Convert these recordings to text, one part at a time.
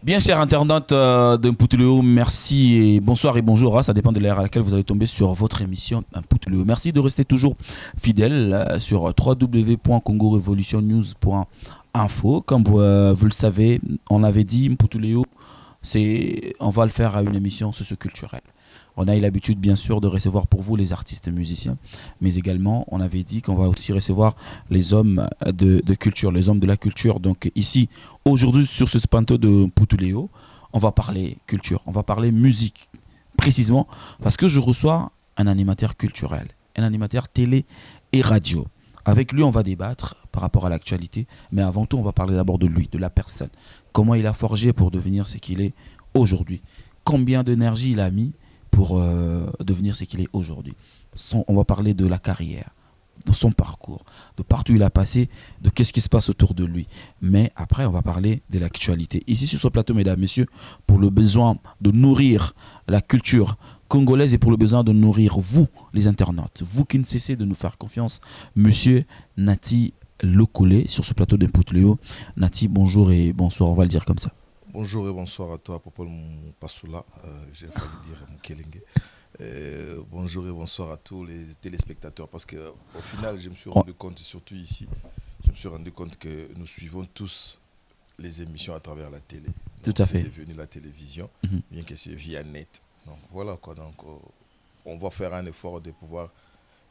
Bien, chers internautes de Mpoutouleo, merci et bonsoir et bonjour. Ça dépend de l'heure à laquelle vous allez tomber sur votre émission Mpoutouleo. Merci de rester toujours fidèle sur www.congorevolutionnews.info. Comme vous le savez, on avait dit Mpoutouleo, on va le faire à une émission socioculturelle. On a eu l'habitude, bien sûr, de recevoir pour vous les artistes musiciens, mais également, on avait dit qu'on va aussi recevoir les hommes de culture, les hommes de la culture. Donc ici, aujourd'hui, sur ce panto de Mpoutouleo, on va parler culture, on va parler musique, précisément parce que je reçois un animateur culturel, un animateur télé et radio. Avec lui, on va débattre par rapport à l'actualité, mais avant tout, on va parler d'abord de lui, de la personne. Comment il a forgé pour devenir ce qu'il est aujourd'hui. Combien d'énergie il a mis pour devenir ce qu'il est aujourd'hui. On va parler de la carrière, de son parcours, de partout où il a passé, de qu'est-ce qui se passe autour de lui. Mais après, on va parler de l'actualité. Ici, sur ce plateau, mesdames, messieurs, pour le besoin de nourrir la culture congolaise et pour le besoin de nourrir vous, les internautes, vous qui ne cessez de nous faire confiance, monsieur Nati Lokole, sur ce plateau de Mpoutouleo. Nati, bonjour et bonsoir, on va le dire comme ça. Bonjour et bonsoir à toi, Popol Passoula, j'ai failli dire Moukelenge. Bonjour et bonsoir à tous les téléspectateurs, parce qu'au final, je me suis rendu compte, surtout ici, je me suis rendu compte que nous suivons tous les émissions à travers la télé. Donc, tout à fait. C'est devenu la télévision, bien que c'est via net. Donc voilà quoi, donc on va faire un effort de pouvoir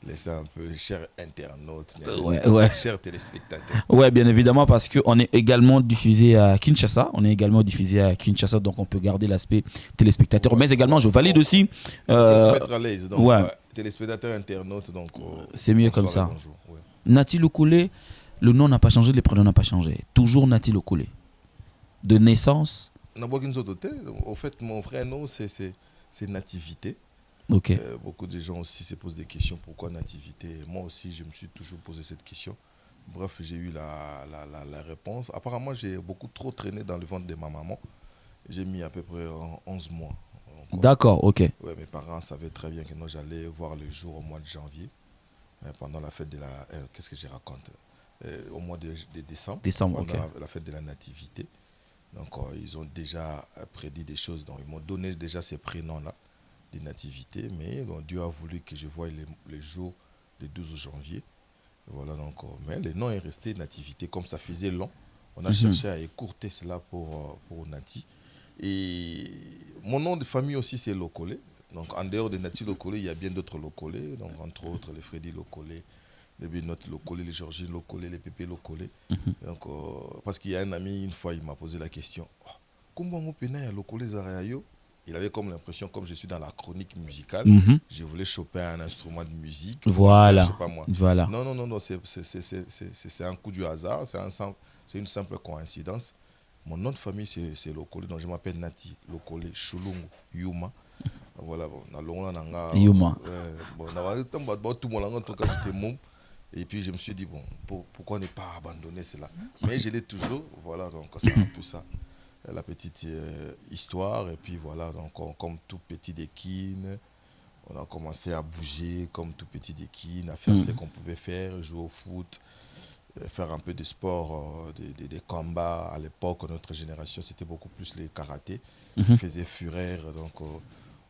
laisser un peu, chers internautes, chers téléspectateurs. Ouais, bien évidemment, parce qu'on est également diffusé à Kinshasa. Donc on peut garder l'aspect téléspectateur. Ouais, mais également, je valide aussi. On peut se mettre à l'aise. Donc, téléspectateurs, internautes, donc. C'est mieux comme ça. Ouais. Nati Lokole, le nom n'a pas changé, les prénoms n'ont pas changé. Toujours Nati Lokole. De naissance. Au fait, mon vrai nom, c'est Nativité. Okay. Beaucoup de gens aussi se posent des questions, pourquoi Nativité? Moi aussi, je me suis toujours posé cette question. Bref, j'ai eu la réponse. Apparemment, j'ai beaucoup trop traîné dans le ventre de ma maman. J'ai mis à peu près 11 mois. D'accord, ok. Ouais, mes parents savaient très bien que j'allais voir le jour au mois de janvier, pendant la fête de la... qu'est-ce que je raconte? Au mois de décembre, pendant la fête de la Nativité. Donc, ils ont déjà prédit des choses. Donc, ils m'ont donné déjà ces prénoms-là. Des nativités, mais bon, Dieu a voulu que je voie les jours du 12 janvier. Voilà, donc, mais le nom est resté Nativité. Comme ça faisait long, on a cherché à écourter cela pour Nati. Et mon nom de famille aussi, c'est Lokole. Donc, en dehors de Nati Lokole, il y a bien d'autres Lokole. Donc, entre autres, les Freddy Lokole, les Benoît Lokole, les Georgine Lokole, les Pépé Lokole. Donc, parce qu'il y a un ami, une fois, il m'a posé la question, comment on peut y Lokole Zarayo? Il avait comme l'impression, comme je suis dans la chronique musicale, je voulais choper un instrument de musique. Voilà. Faire, je sais pas moi. Voilà. Non, c'est un coup du hasard, c'est une simple coïncidence. Mon nom de famille, c'est Lokole, donc je m'appelle Nati Lokole Shulungu Yuma. Voilà, bon, Yuma. Tout mon langue, en tout cas, j'étais môme. Et puis je me suis dit, bon, pourquoi ne pas abandonner cela? Mais je l'ai toujours, voilà, donc c'est un peu ça. La petite histoire, et puis voilà, donc comme tout petit Dekine, on a commencé à bouger comme tout petit Dekine, à faire ce qu'on pouvait faire, jouer au foot, faire un peu de sport, des combats. À l'époque, notre génération, c'était beaucoup plus les karatés qui faisaient fureur, donc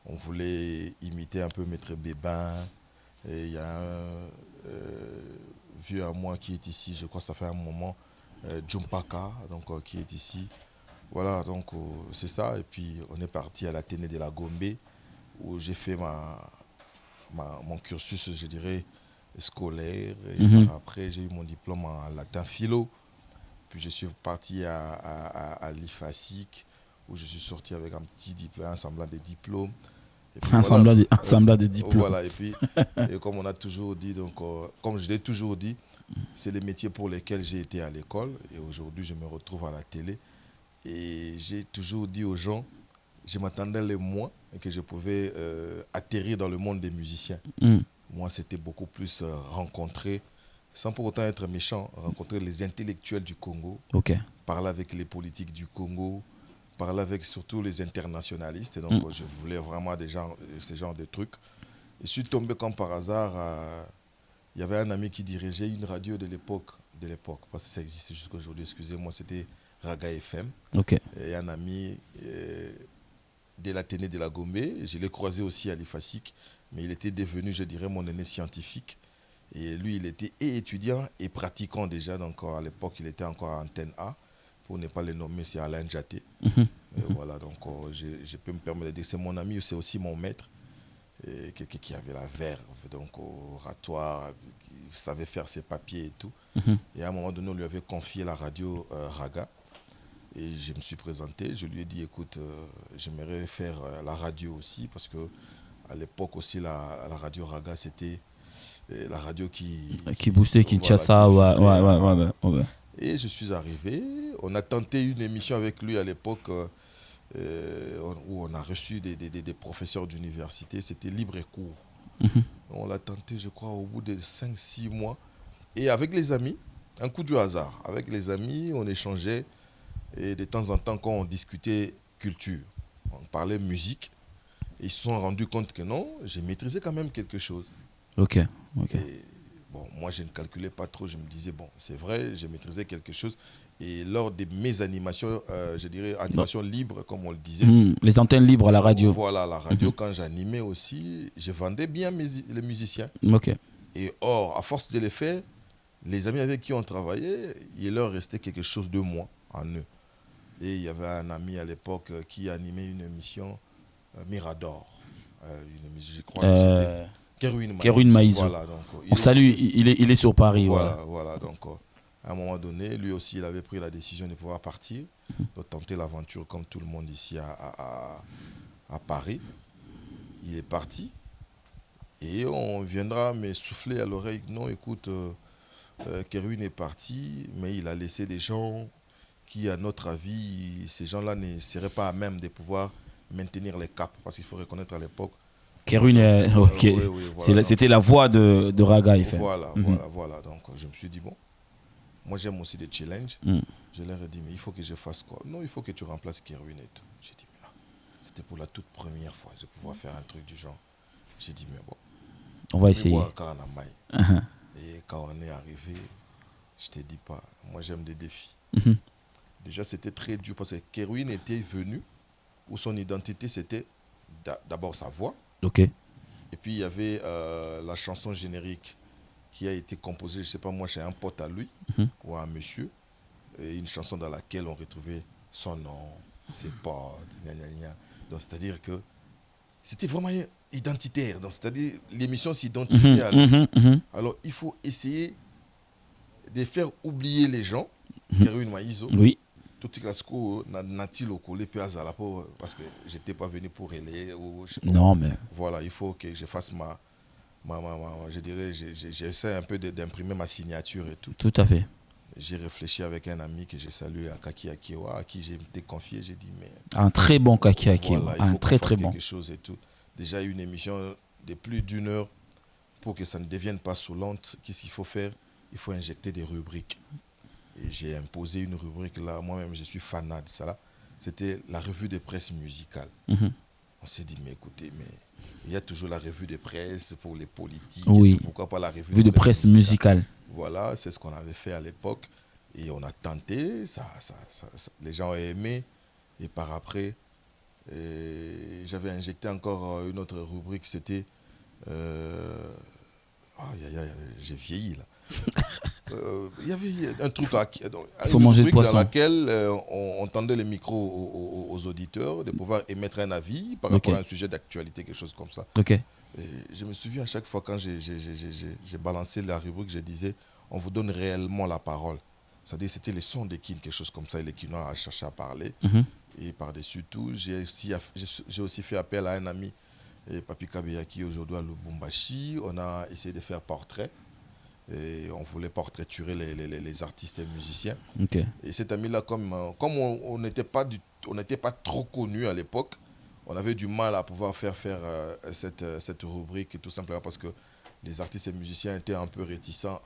on voulait imiter un peu Maître Bébin. Et il y a un vieux à moi qui est ici, je crois que ça fait un moment, Jumpaka, donc qui est ici. Voilà, donc c'est ça. Et puis on est parti à l'Athénée de la Gombe, où j'ai fait mon cursus, je dirais, scolaire. Et après, j'ai eu mon diplôme en latin philo. Puis je suis parti à l'IFASIC, où je suis sorti avec un petit diplôme, un semblant de diplôme. Un semblant de diplôme. Voilà, et puis, et comme on a toujours dit, donc, comme je l'ai toujours dit, c'est les métiers pour lesquels j'ai été à l'école. Et aujourd'hui, je me retrouve à la télé. Et j'ai toujours dit aux gens, je m'attendais les mois et que je pouvais atterrir dans le monde des musiciens. Moi, c'était beaucoup plus rencontrer, sans pour autant être méchant, rencontrer les intellectuels du Congo, parler avec les politiques du Congo, parler avec surtout les internationalistes. Et donc, je voulais vraiment ce genre de trucs. Et je suis tombé comme par hasard. Il y avait un ami qui dirigeait une radio de l'époque, de l'époque, parce que ça existe jusqu'à aujourd'hui, excusez-moi, c'était Raga FM. Ok. Et un ami de l'Athénée de la Gombe, je l'ai croisé aussi à l'IFASIC, mais il était devenu, je dirais, mon aîné scientifique. Et lui, il était et étudiant et pratiquant déjà. Donc à l'époque, il était encore à Antenne A. Pour ne pas le nommer, c'est Alain Djaté. Voilà, donc je peux me permettre de dire que c'est mon ami, c'est aussi mon maître. Quelqu'un qui avait la verve, donc oratoire, qui savait faire ses papiers et tout. Et à un moment donné, on lui avait confié la radio Raga. Et je me suis présenté, je lui ai dit, écoute, j'aimerais faire la radio aussi, parce que à l'époque aussi, la radio Raga, c'était la radio qui boostait Kinshasa, voilà, ouais. Et je suis arrivé, on a tenté une émission avec lui à l'époque où on a reçu des professeurs d'université, c'était Libre et Cours. On l'a tenté, je crois, au bout de 5-6 mois. Et avec les amis, un coup du hasard, avec les amis, on échangeait. Et de temps en temps, quand on discutait culture, on parlait musique, et ils se sont rendus compte que non, j'ai maîtrisé quand même quelque chose. Ok. Et, bon, moi, je ne calculais pas trop, je me disais, bon, c'est vrai, j'ai maîtrisé quelque chose. Et lors de mes animations, je dirais animations libres, comme on le disait. Les antennes libres à la radio. Voilà, la radio, quand j'animais aussi, je vendais bien les musiciens. Ok. Et or, à force de les faire, les amis avec qui on travaillait, il leur restait quelque chose de moi en eux. Et il y avait un ami à l'époque qui animait une émission Mirador. Je crois que c'était Kerouine Maïzo. Voilà, donc, on salue, il est sur Paris. Voilà, donc à un moment donné, lui aussi, il avait pris la décision de pouvoir partir, de tenter l'aventure comme tout le monde ici à Paris. Il est parti et on viendra me souffler à l'oreille, non, écoute, Kerouine est parti, mais il a laissé des gens qui, à notre avis, ces gens-là ne seraient pas à même de pouvoir maintenir les caps. Parce qu'il faut reconnaître à l'époque. Kerouine, ok. Voilà, c'était la voix de Raga FM. Voilà. Donc, je me suis dit, bon, moi j'aime aussi des challenges. Je leur ai dit, mais il faut que je fasse quoi? Non, il faut que tu remplaces Kerouine et tout. J'ai dit, mais c'était pour la toute première fois. Je vais pouvoir faire un truc du genre. J'ai dit, mais bon. On va essayer. Et quand on est arrivé, je te dis pas, moi j'aime des défis. Déjà, c'était très dur parce que Kerouine était venu où son identité, c'était d'abord sa voix. Ok. Et puis, il y avait la chanson générique qui a été composée, je ne sais pas moi, chez un pote à lui ou à un monsieur. Et une chanson dans laquelle on retrouvait son nom, ses potes, Donc, c'est-à-dire que c'était vraiment identitaire. Donc, c'est-à-dire l'émission s'identifiait à lui. Alors, il faut essayer de faire oublier les gens. Kerouine Maïzo. Oui. Tout ce que Nati Lokole peut azala parce que j'étais pas venu pour relayer ou je sais pas. Non mais voilà, il faut que je fasse je dirais j'essaie un peu d'imprimer ma signature et tout. Tout à fait. J'ai réfléchi avec un ami que j'ai salué à Kaki Akewa, à qui j'ai été confié, j'ai dit mais un très bon Kaki Akewa, voilà, un très bon quelque chose et tout. Déjà une émission de plus d'1 heure pour que ça ne devienne pas saoulante, qu'est-ce qu'il faut faire? Il faut injecter des rubriques. Et j'ai imposé une rubrique là, moi-même je suis fanat de ça là. C'était la revue de presse musicale. On s'est dit, mais écoutez, mais il y a toujours la revue de presse pour les politiques. Oui. Pourquoi pas la revue de presse musicale. Voilà, c'est ce qu'on avait fait à l'époque. Et on a tenté, les gens ont aimé. Et par après, j'avais injecté encore une autre rubrique, c'était... j'ai vieilli là. Il y avait un truc faut manger de poisson. Dans laquelle on tendait les micros aux auditeurs de pouvoir émettre un avis par rapport à un sujet d'actualité, quelque chose comme ça. Et je me souviens à chaque fois quand j'ai balancé la rubrique, je disais on vous donne réellement la parole. C'est-à-dire c'était les sons des Kin, quelque chose comme ça, et les Kinois a cherché à parler. Et par-dessus tout, j'ai aussi fait appel à un ami, Papi Kabeya, qui aujourd'hui à Lubumbashi. On a essayé de faire portrait. Et on voulait portraiturer les artistes et musiciens. Et cet ami-là, comme on n'était pas trop connus à l'époque, on avait du mal à pouvoir faire cette rubrique, tout simplement parce que les artistes et musiciens étaient un peu réticents.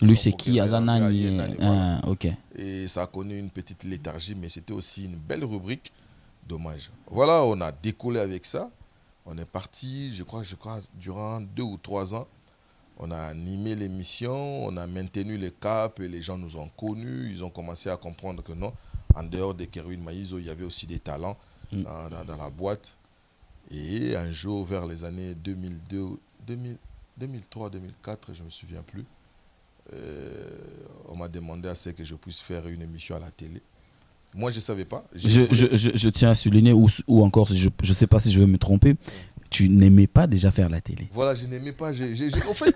Lui, c'est qui Et ça a connu une petite léthargie, mais c'était aussi une belle rubrique. Dommage. Voilà, on a décollé avec ça. On est parti, je crois durant 2 ou 3 ans. On a animé l'émission, on a maintenu le cap et les gens nous ont connus. Ils ont commencé à comprendre que non, en dehors de Kerwin Maïzo, il y avait aussi des talents dans la boîte. Et un jour, vers les années 2002, 2003, 2004, je ne me souviens plus, on m'a demandé à ce que je puisse faire une émission à la télé. Moi, je ne savais pas. Je tiens à souligner, ou encore, je ne sais pas si je vais me tromper, tu n'aimais pas déjà faire la télé. Voilà, je n'aimais pas. En fait,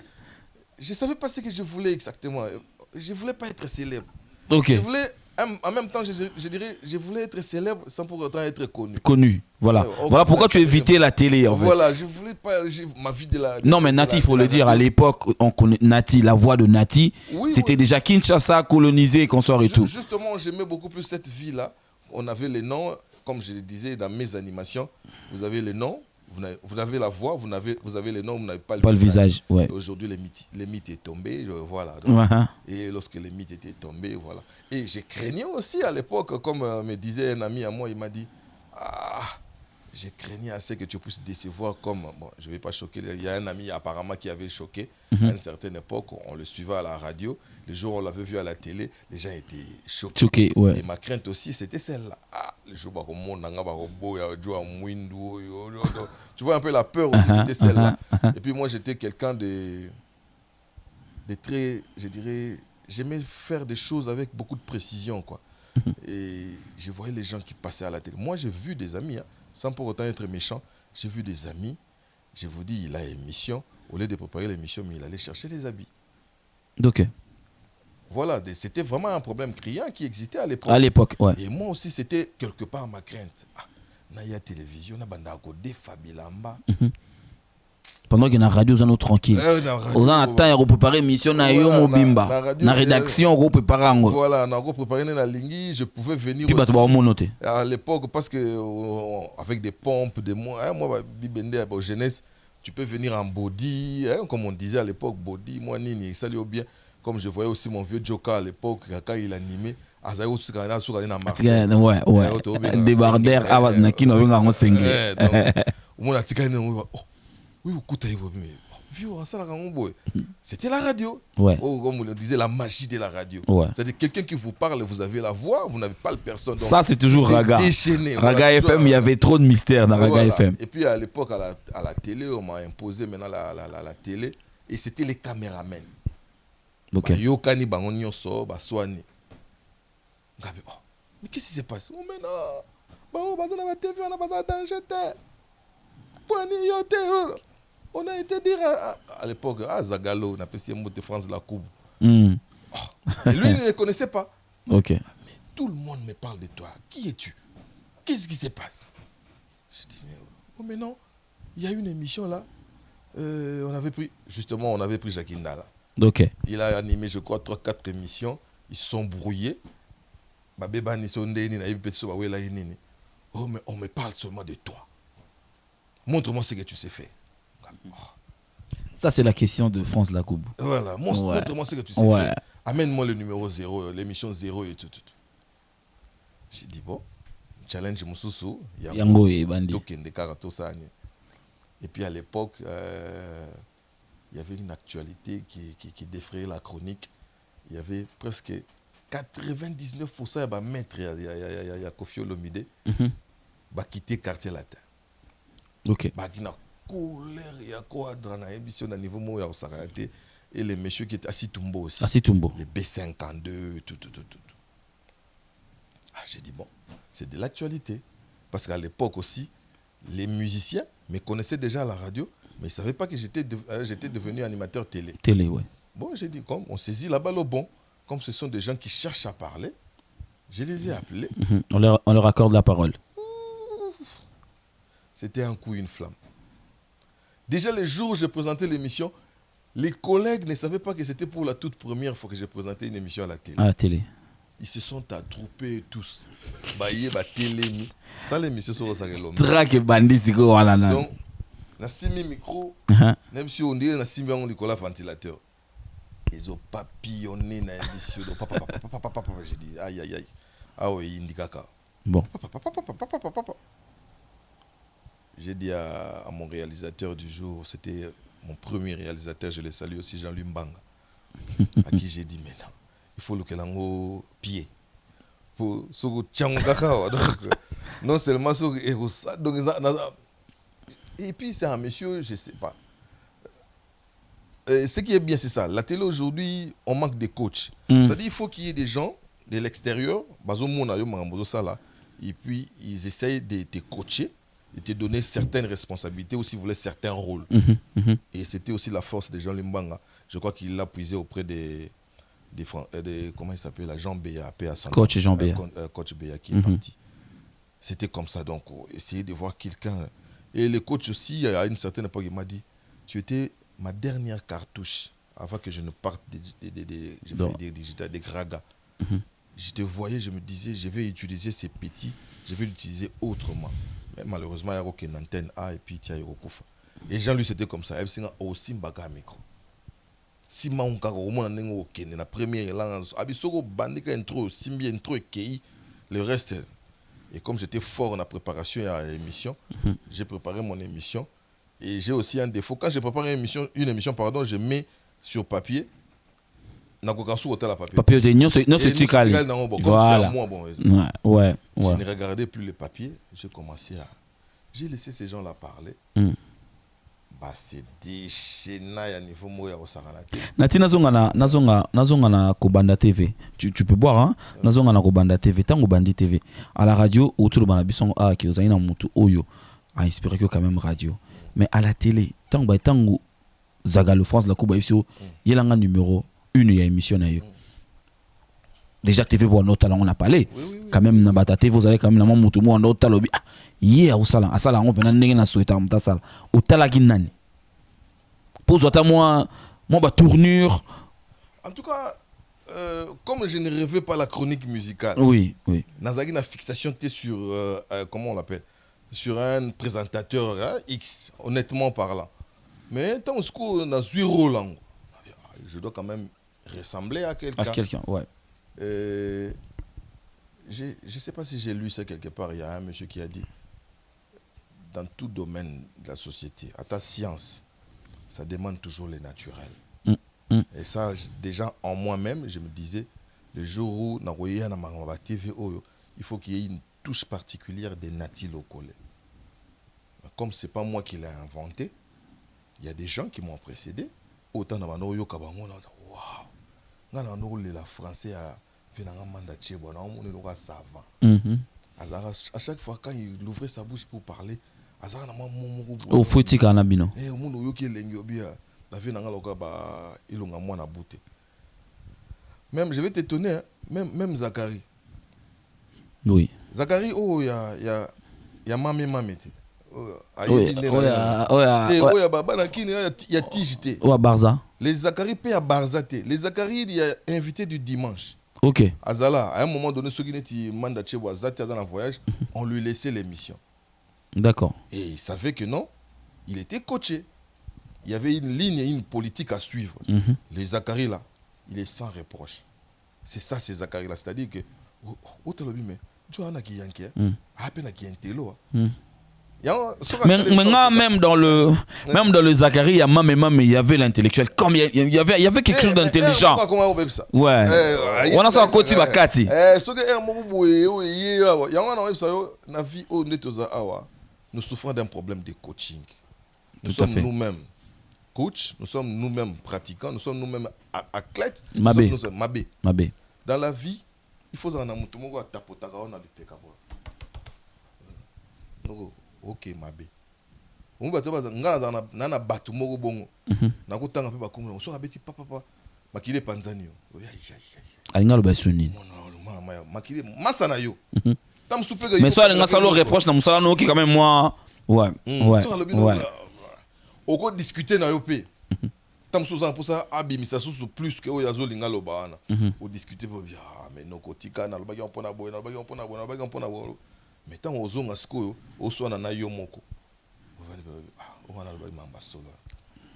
je ne savais pas ce que je voulais exactement. Je ne voulais pas être célèbre. Ok. Je voulais, en même temps, je dirais, je voulais être célèbre sans pour autant être connu. Connu, voilà. Voilà pourquoi tu évitais la télé, en fait. Voilà, je ne voulais pas ma vie de la... Non, mais Nati, il faut le dire, à l'époque, on connaît Nati, la voix de Nati, c'était déjà Kinshasa, colonisé, consort et tout. Justement, j'aimais beaucoup plus cette vie-là. On avait les noms, comme je le disais dans mes animations, vous avez les noms, vous avez la voix, vous avez les noms, vous n'avez pas le visage. Ouais. Aujourd'hui, les mythes est tombé, voilà. Donc, et lorsque les mythes étaient tombés, voilà. Et j'ai craignais aussi à l'époque, comme me disait un ami à moi, il m'a dit, j'ai craignais assez que tu puisses décevoir comme... Bon, je ne vais pas choquer. Il y a un ami apparemment qui avait choqué. À une certaine époque, on le suivait à la radio. Le jour où on l'avait vu à la télé, les gens étaient choqués. Ouais. Et ma crainte aussi, c'était celle-là. Le jour où tu vois un peu la peur aussi, c'était celle-là. Et puis moi, j'étais quelqu'un de très... Je dirais... J'aimais faire des choses avec beaucoup de précision, quoi. Et je voyais les gens qui passaient à la télé. Moi, j'ai vu des amis, sans pour autant être méchant, j'ai vu des amis, je vous dis, il a une émission, au lieu de préparer l'émission, mais il allait chercher les habits. Ok. Voilà, c'était vraiment un problème criant qui existait à l'époque. À l'époque, ouais. Et moi aussi, c'était quelque part ma crainte. Naya télévision, na banda ko de Fabilamba. Pendant qu'il y a une radio, on est tranquille. On a le temps de préparer l'émission, na la rédaction, on prépare. Voilà, on a préparé la ligne, je pouvais venir aussi. À l'époque, parce que avec des pompes, des moi, Bibende, à jeunesse, tu peux venir en body, comme on disait à l'époque, body, moi, nini, ça lui bien. Comme je voyais aussi mon vieux Joka à l'époque, quand il animait, Azaï aussi quand il a Marseille. Ouais. Débardeur, qui n'a pas un single. On a tika oui, c'était la radio. Ouais. Comme on le disait, la magie de la radio. Ouais. C'est-à-dire quelqu'un qui vous parle, vous avez la voix, vous n'avez pas le personne. Donc, ça, c'est toujours Raga. Déchaîné. Raga FM, il y avait trop de mystères dans Raga FM. Et puis à l'époque, à la télé, on m'a imposé maintenant la télé. Et c'était les caméramens. Ok. Yokani bango nyonso ba soani. Mais qu'est-ce qui se passe? Oh mais non. Bah on a TV, on a pas danger. On a été dire à l'époque Zagalo, on appelait ça de France la coupe. Et lui il ne le connaissait pas. Ok. Mais tout le monde me parle de toi. Qui es-tu? Qu'est-ce qui se passe? Je dis mais non, il y a une émission là. On avait pris Jacquinda là. Ok. Il a animé, je crois, 3-4 émissions. Ils se sont brouillés. Oh, mais on me parle seulement de toi. Montre-moi ce que tu sais faire. Ça, c'est la question de France Lacoupe. Voilà, montre-moi ce que tu sais faire. Amène-moi le numéro 0, l'émission 0 et tout. J'ai dit, bon, challenge Moussoussou. Yango et Bandi. Et puis à l'époque, il y avait une actualité qui défrayait la chronique. Il y avait presque 99% de maître, il y a Kofi Olomide, qui quitté quartier latin. Ok. Il y a colère, il y a quoi dans l'émission à niveau où il y a et les messieurs qui étaient assis Tumbo aussi. Assis Tumbo. Les B52, tout. J'ai dit, bon, c'est de l'actualité. Parce qu'à l'époque aussi, les musiciens me connaissaient déjà à la radio, mais ils ne savaient pas que j'étais devenu animateur télé. Télé, ouais. Bon, j'ai dit, comme on saisit la balle au bon, comme ce sont des gens qui cherchent à parler, je les ai appelés. On leur accorde la parole. C'était un coup, une flamme. Déjà, les jours où j'ai présenté l'émission, les collègues ne savaient pas que c'était pour la toute première fois que j'ai présenté une émission à la télé. À la télé. Ils se sont attroupés tous. Télé. Ça, l'émission sur le Traque bandit, c'est quoi là? Donc, on a simi micro, même si on dit on a simi un ventilateur. Ils ont papillonné dans l'émission. J'ai dit, aïe. Ah oui, indicaka. Bon. J'ai dit à mon réalisateur du jour, c'était mon premier réalisateur, je le salue aussi, Jean-Louis Mbanga, à qui j'ai dit maintenant, il faut le kelango pied. Pour ce non seulement ça, donc et puis c'est un monsieur, je ne sais pas. Ce qui est bien, c'est ça. La télé aujourd'hui, on manque de coachs. C'est-à-dire qu'il faut qu'il y ait des gens de l'extérieur, et puis ils essayent de te coacher, de te donner certaines responsabilités ou si vous voulez certains rôles. Et c'était aussi la force de Jean Limbanga. Je crois qu'il l'a puisé auprès des comment il s'appelle, la Jean Béa, coach Jean Béa. Coach Béa qui est parti. C'était comme ça, donc essayer de voir quelqu'un. Et le coach aussi, à une certaine époque, il m'a dit, tu étais ma dernière cartouche avant que je ne parte des Graga. Je te voyais, je me disais, je vais utiliser ces petits, je vais l'utiliser autrement. Mais malheureusement, il y a aucune antenne A et puis il y a Kufa. Et Jean-Louis, c'était comme ça. Il y a aussi un micro. Si je suis au la première langue, le reste. Et comme j'étais fort en la préparation à l'émission, j'ai préparé mon émission. Et j'ai aussi un défaut. Quand je prépare une émission, je mets sur papier. Papier de non c'est tikali. Voilà. Ouais. Je ne regardais plus les papiers. J'ai commencé à. J'ai laissé ces gens-là parler. C'est déchaînant à niveau moya au Saranate. Nati nazonga na Kobanda TV. Tu peux boire hein. Nazonga na Kobanda TV, tango Bandi TV. À la radio autour de bisongo a ki ozana mutu oyo a inspiré que quand même radio. Mais à la télé, tango Zagalo France la Kuba ifso yelanga numéro 1 ya émission na yo. Déjà TV pour notre talent on a parlé. Quand même na bata TV vous allez quand même na mutu mo notre talent. Hier au salon, à salon on peut n'engager na souhaiter à sala. Au talagi nani. Pose toi moi tournure. En tout cas, comme je ne rêvais pas la chronique musicale. Oui. Nazagi na fixation était sur comment on l'appelle, sur un présentateur X, honnêtement parlant. Mais tant que na zéro langue, je dois quand même ressembler à quelqu'un. À quelqu'un, ouais. Je ne sais pas si j'ai lu ça quelque part. Il y a un monsieur qui a dit, dans tout domaine de la société, à ta science, ça demande toujours le naturel. Et ça, déjà en moi-même, je me disais, le jour où na TV, il faut qu'il y ait une touche particulière des natis locaux. Comme ce n'est pas moi qui l'ai inventé, il y a des gens qui m'ont précédé. Autant dans waouh, la français a fait un mandat de on est savant. À chaque fois quand il ouvrait sa bouche pour parler, au fouti kanabino. Même je vais t'étonner, même Zachary. Oui. Zachary, il y a mamé. Barza. Les Zachary paient à Barza. Les Zachary, il y a invité du dimanche. Ok. Azala, à un moment donné, ceux qui mandat chez Zati dans un voyage, on lui laissait l'émission. D'accord. Et il savait que non, il était coaché. Il y avait une ligne et une politique à suivre. Les Zachary là, il est sans reproche. C'est ça, ces Zachary là. C'est-à-dire que, mais tu as qui yanké, à peine qui yantélo. Même dans le Zachary, il y a il y avait l'intellectuel. Comme il y avait quelque chose d'intelligent. Ouais. On a ça à côté bakati. Nous souffrons d'un problème de coaching. Nous sommes nous-mêmes coachs, nous sommes nous-mêmes pratiquants, nous sommes nous-mêmes athlètes. Mabé. Dans la vie, il faut en avoir tapotaka on a du pécabo. Ok Mabé. On va te ngana na batu moko bongo. Na kutanga pe bakomona so abeti papa makile panzani yo. Alingalo basuni. Makile masana yo. Mais soit les ngasalo reproche na musala no qui quand même moi ouais. Oko discuter na yo pe. Tam soza pour ça abimisa sous plus que oyazo lingalo baana. O discuter bien mais noko tika na lobaki on pona boy na lobaki on pona boy. Mais tant aux ongas sko au soir na yo moko. On va na lobaki mamba solo.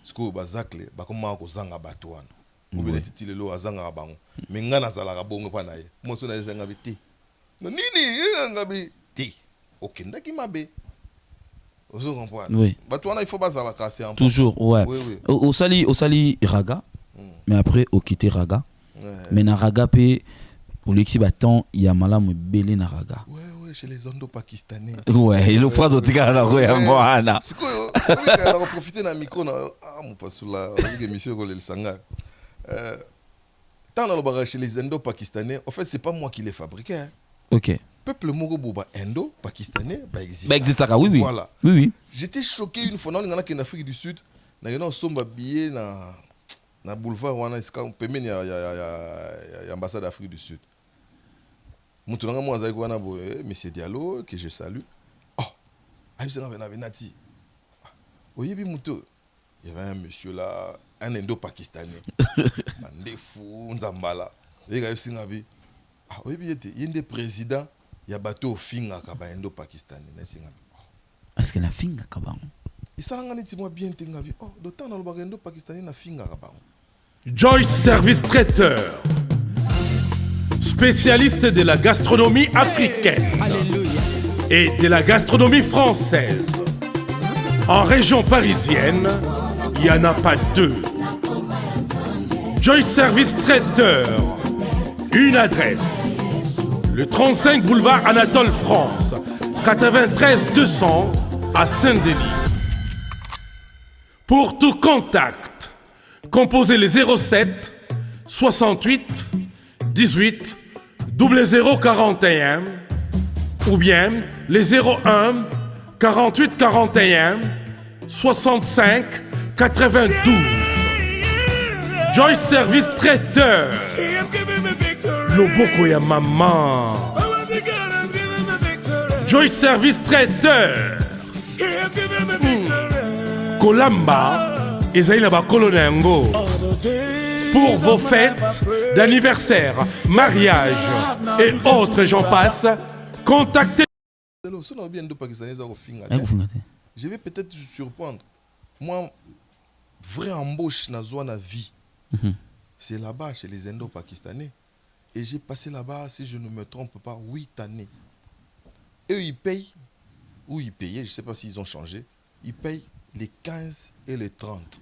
Sko bazakle ba koma ko zanga bato wana. Ubele titile lo azanga bango. Mais ngana zala ka bongo pa na ye. Mo so na zanga biti. Nini ngabi ti okendaki mabe Vous comprenez? Oui. Bah, toi, il faut pas la casser en Toujours, ouais. Oui, oui. Au sali raga, mais après, au quitter raga. Mais na raga, pour l'exi battant, il y a malam belé na raga. Ouais, ouais, chez les Indo-Pakistanais. Ouais, il le phrase au tigara la rue à moi. C'est quoi? On a profité d'un micro. Ah, mon pas sous la émission le sanga. Tant dans le barrage chez les Indo-Pakistanais, en fait, c'est pas moi qui les fabriquais. Hein. Ok. Peuple Mogoboba Indo-Pakistanais, existe. Existe, oui, oui. Voilà. Oui, oui. J'étais choqué une fois, dans l'Afrique du Sud, on sommes habillés dans le boulevard, on a l'ambassade d'Afrique du Sud. Maintenant, moi, monsieur Diallo, que je salue. Oh, il y avait un monsieur là, un Indo-Pakistanais. Un fou, un Zambala. Il y a un des présidents, il y a bateau au Finga, un Indo-Pakistanais. Est-ce que la finga kabang? Il s'en a bien tingabi. Oh, d'autant dans le Indo-Pakistanais, na finga kabang. Joyce Service Traiteur, spécialiste de la gastronomie africaine et de la gastronomie française. En région parisienne, il n'y en a pas deux. Joyce Service Traiteur, une adresse. Le 35 boulevard Anatole France, 93 200 à Saint-Denis. Pour tout contact, composez les 07 68 18 0041 ou bien les 01 48 41 65 92. Joyce Service Traiteur. Loboko ya maman. Joyce Service Traiteur. Kolamba ezali ba kolonengo. Pour vos fêtes d'anniversaire, mariage et autres j'en passe, contactez. Je vais peut-être vous surprendre. Moi, vraie embauche na zone vie, c'est là-bas chez les Indo-Pakistanais. Et j'ai passé là-bas, si je ne me trompe pas, 8 années. Eux, ils payent, ou ils payaient, je ne sais pas s'ils ont changé, ils payent les 15 et les 30.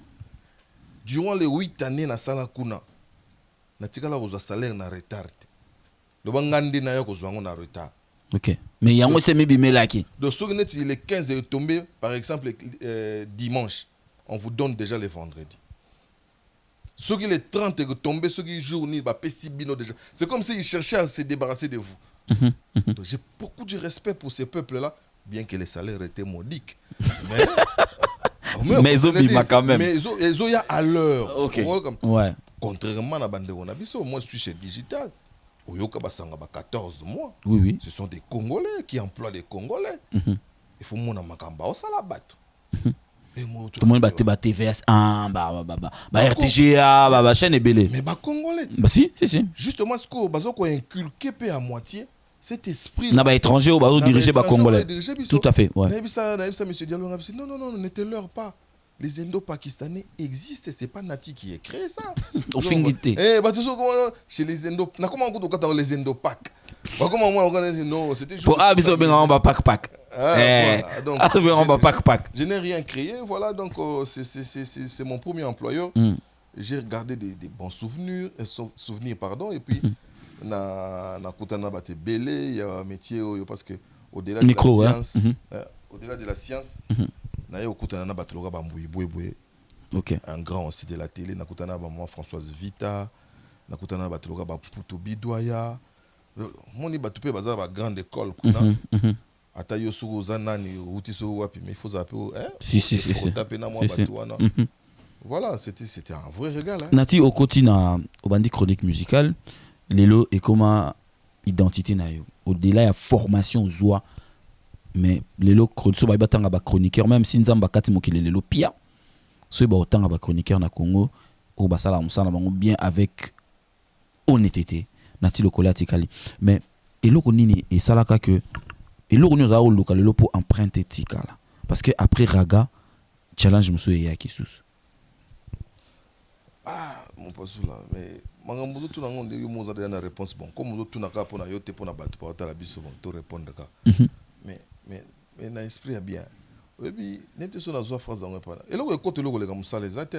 Durant les 8 années, na sala kuna, na tikala oza salaire na retard. Le bangande na yo kozwango na retard. Ok. Mais il y a un aussi qui. Donc, si les 15 est tombé, par exemple, dimanche, on vous donne déjà les vendredis. Ceux qui les 30 est tombé, ceux qui journée, bah, déjà. C'est comme s'ils cherchaient à se débarrasser de vous. Donc, j'ai beaucoup de respect pour ces peuples-là, bien que les salaires étaient modiques. Mais ils ont quand même. Mais ils ont à l'heure. Ok. Ouais. Contrairement à la bande de Ronabiso, moi je suis chez Digital. Oyoka basanga 14 mois. Oui, oui. Ce sont des Congolais qui emploient des Congolais. Il faut mon amakamba au salabat. Tout le monde bat TVS 1, RTGA, chaîne est belée. Mais Congolais. Bah si. Justement, ce qu'on a inculqué à moitié, cet esprit. N'a pas étranger au bateau dirigé par Congolais. Tout à fait, ouais. Monsieur Diallo, non, n'était-leur pas. Les Indo-Pakistanais existent, c'est pas Nati qui a créé ça. Au fingité. Chez les Indo, comment on dit les Indo-Pac? Comment on organise? Non, c'était juste. Pour aviser on va pack. Je n'ai rien créé, voilà, donc c'est mon premier employeur. J'ai regardé des bons souvenirs, et puis na kutana bate belé, il y a un métier parce que au-delà de la science, au-delà de la science. Okay. Un grand aussi de la télé, moi Françoise Vita, nakutana batloga ba Puto Bidoya. Moni batupé baza ba grande école kuna. Ata yosugo zanani utiso wapi mais il faut zapper si. taper na moi batouana. Voilà, c'était un vrai régal hein. Nati au quotidien au bandi chronique musicale, lelo et comment identité na yo. Au-delà de formation zoa. Mais les chroniqueurs, même si nous avons les pire, ceux qui ont chroniqueurs na Congo, au basala bien avec honnêteté, nati lokola tikali. Mais et lo konini et salaka que et lo nous a local pour emprunter tikala. Parce que après Raga, challenge monsieur ya kisous. Ah, mon poste là, mais mangambo tout nango de yo za na réponse bon. Comme tout na ka pona yo te pona batu pa ta la biso bon to répondre ka. Mais na esprit bien. Et puis, n'importe sur la phrase dans le pas. Et là, quand le gars comme ça les atte.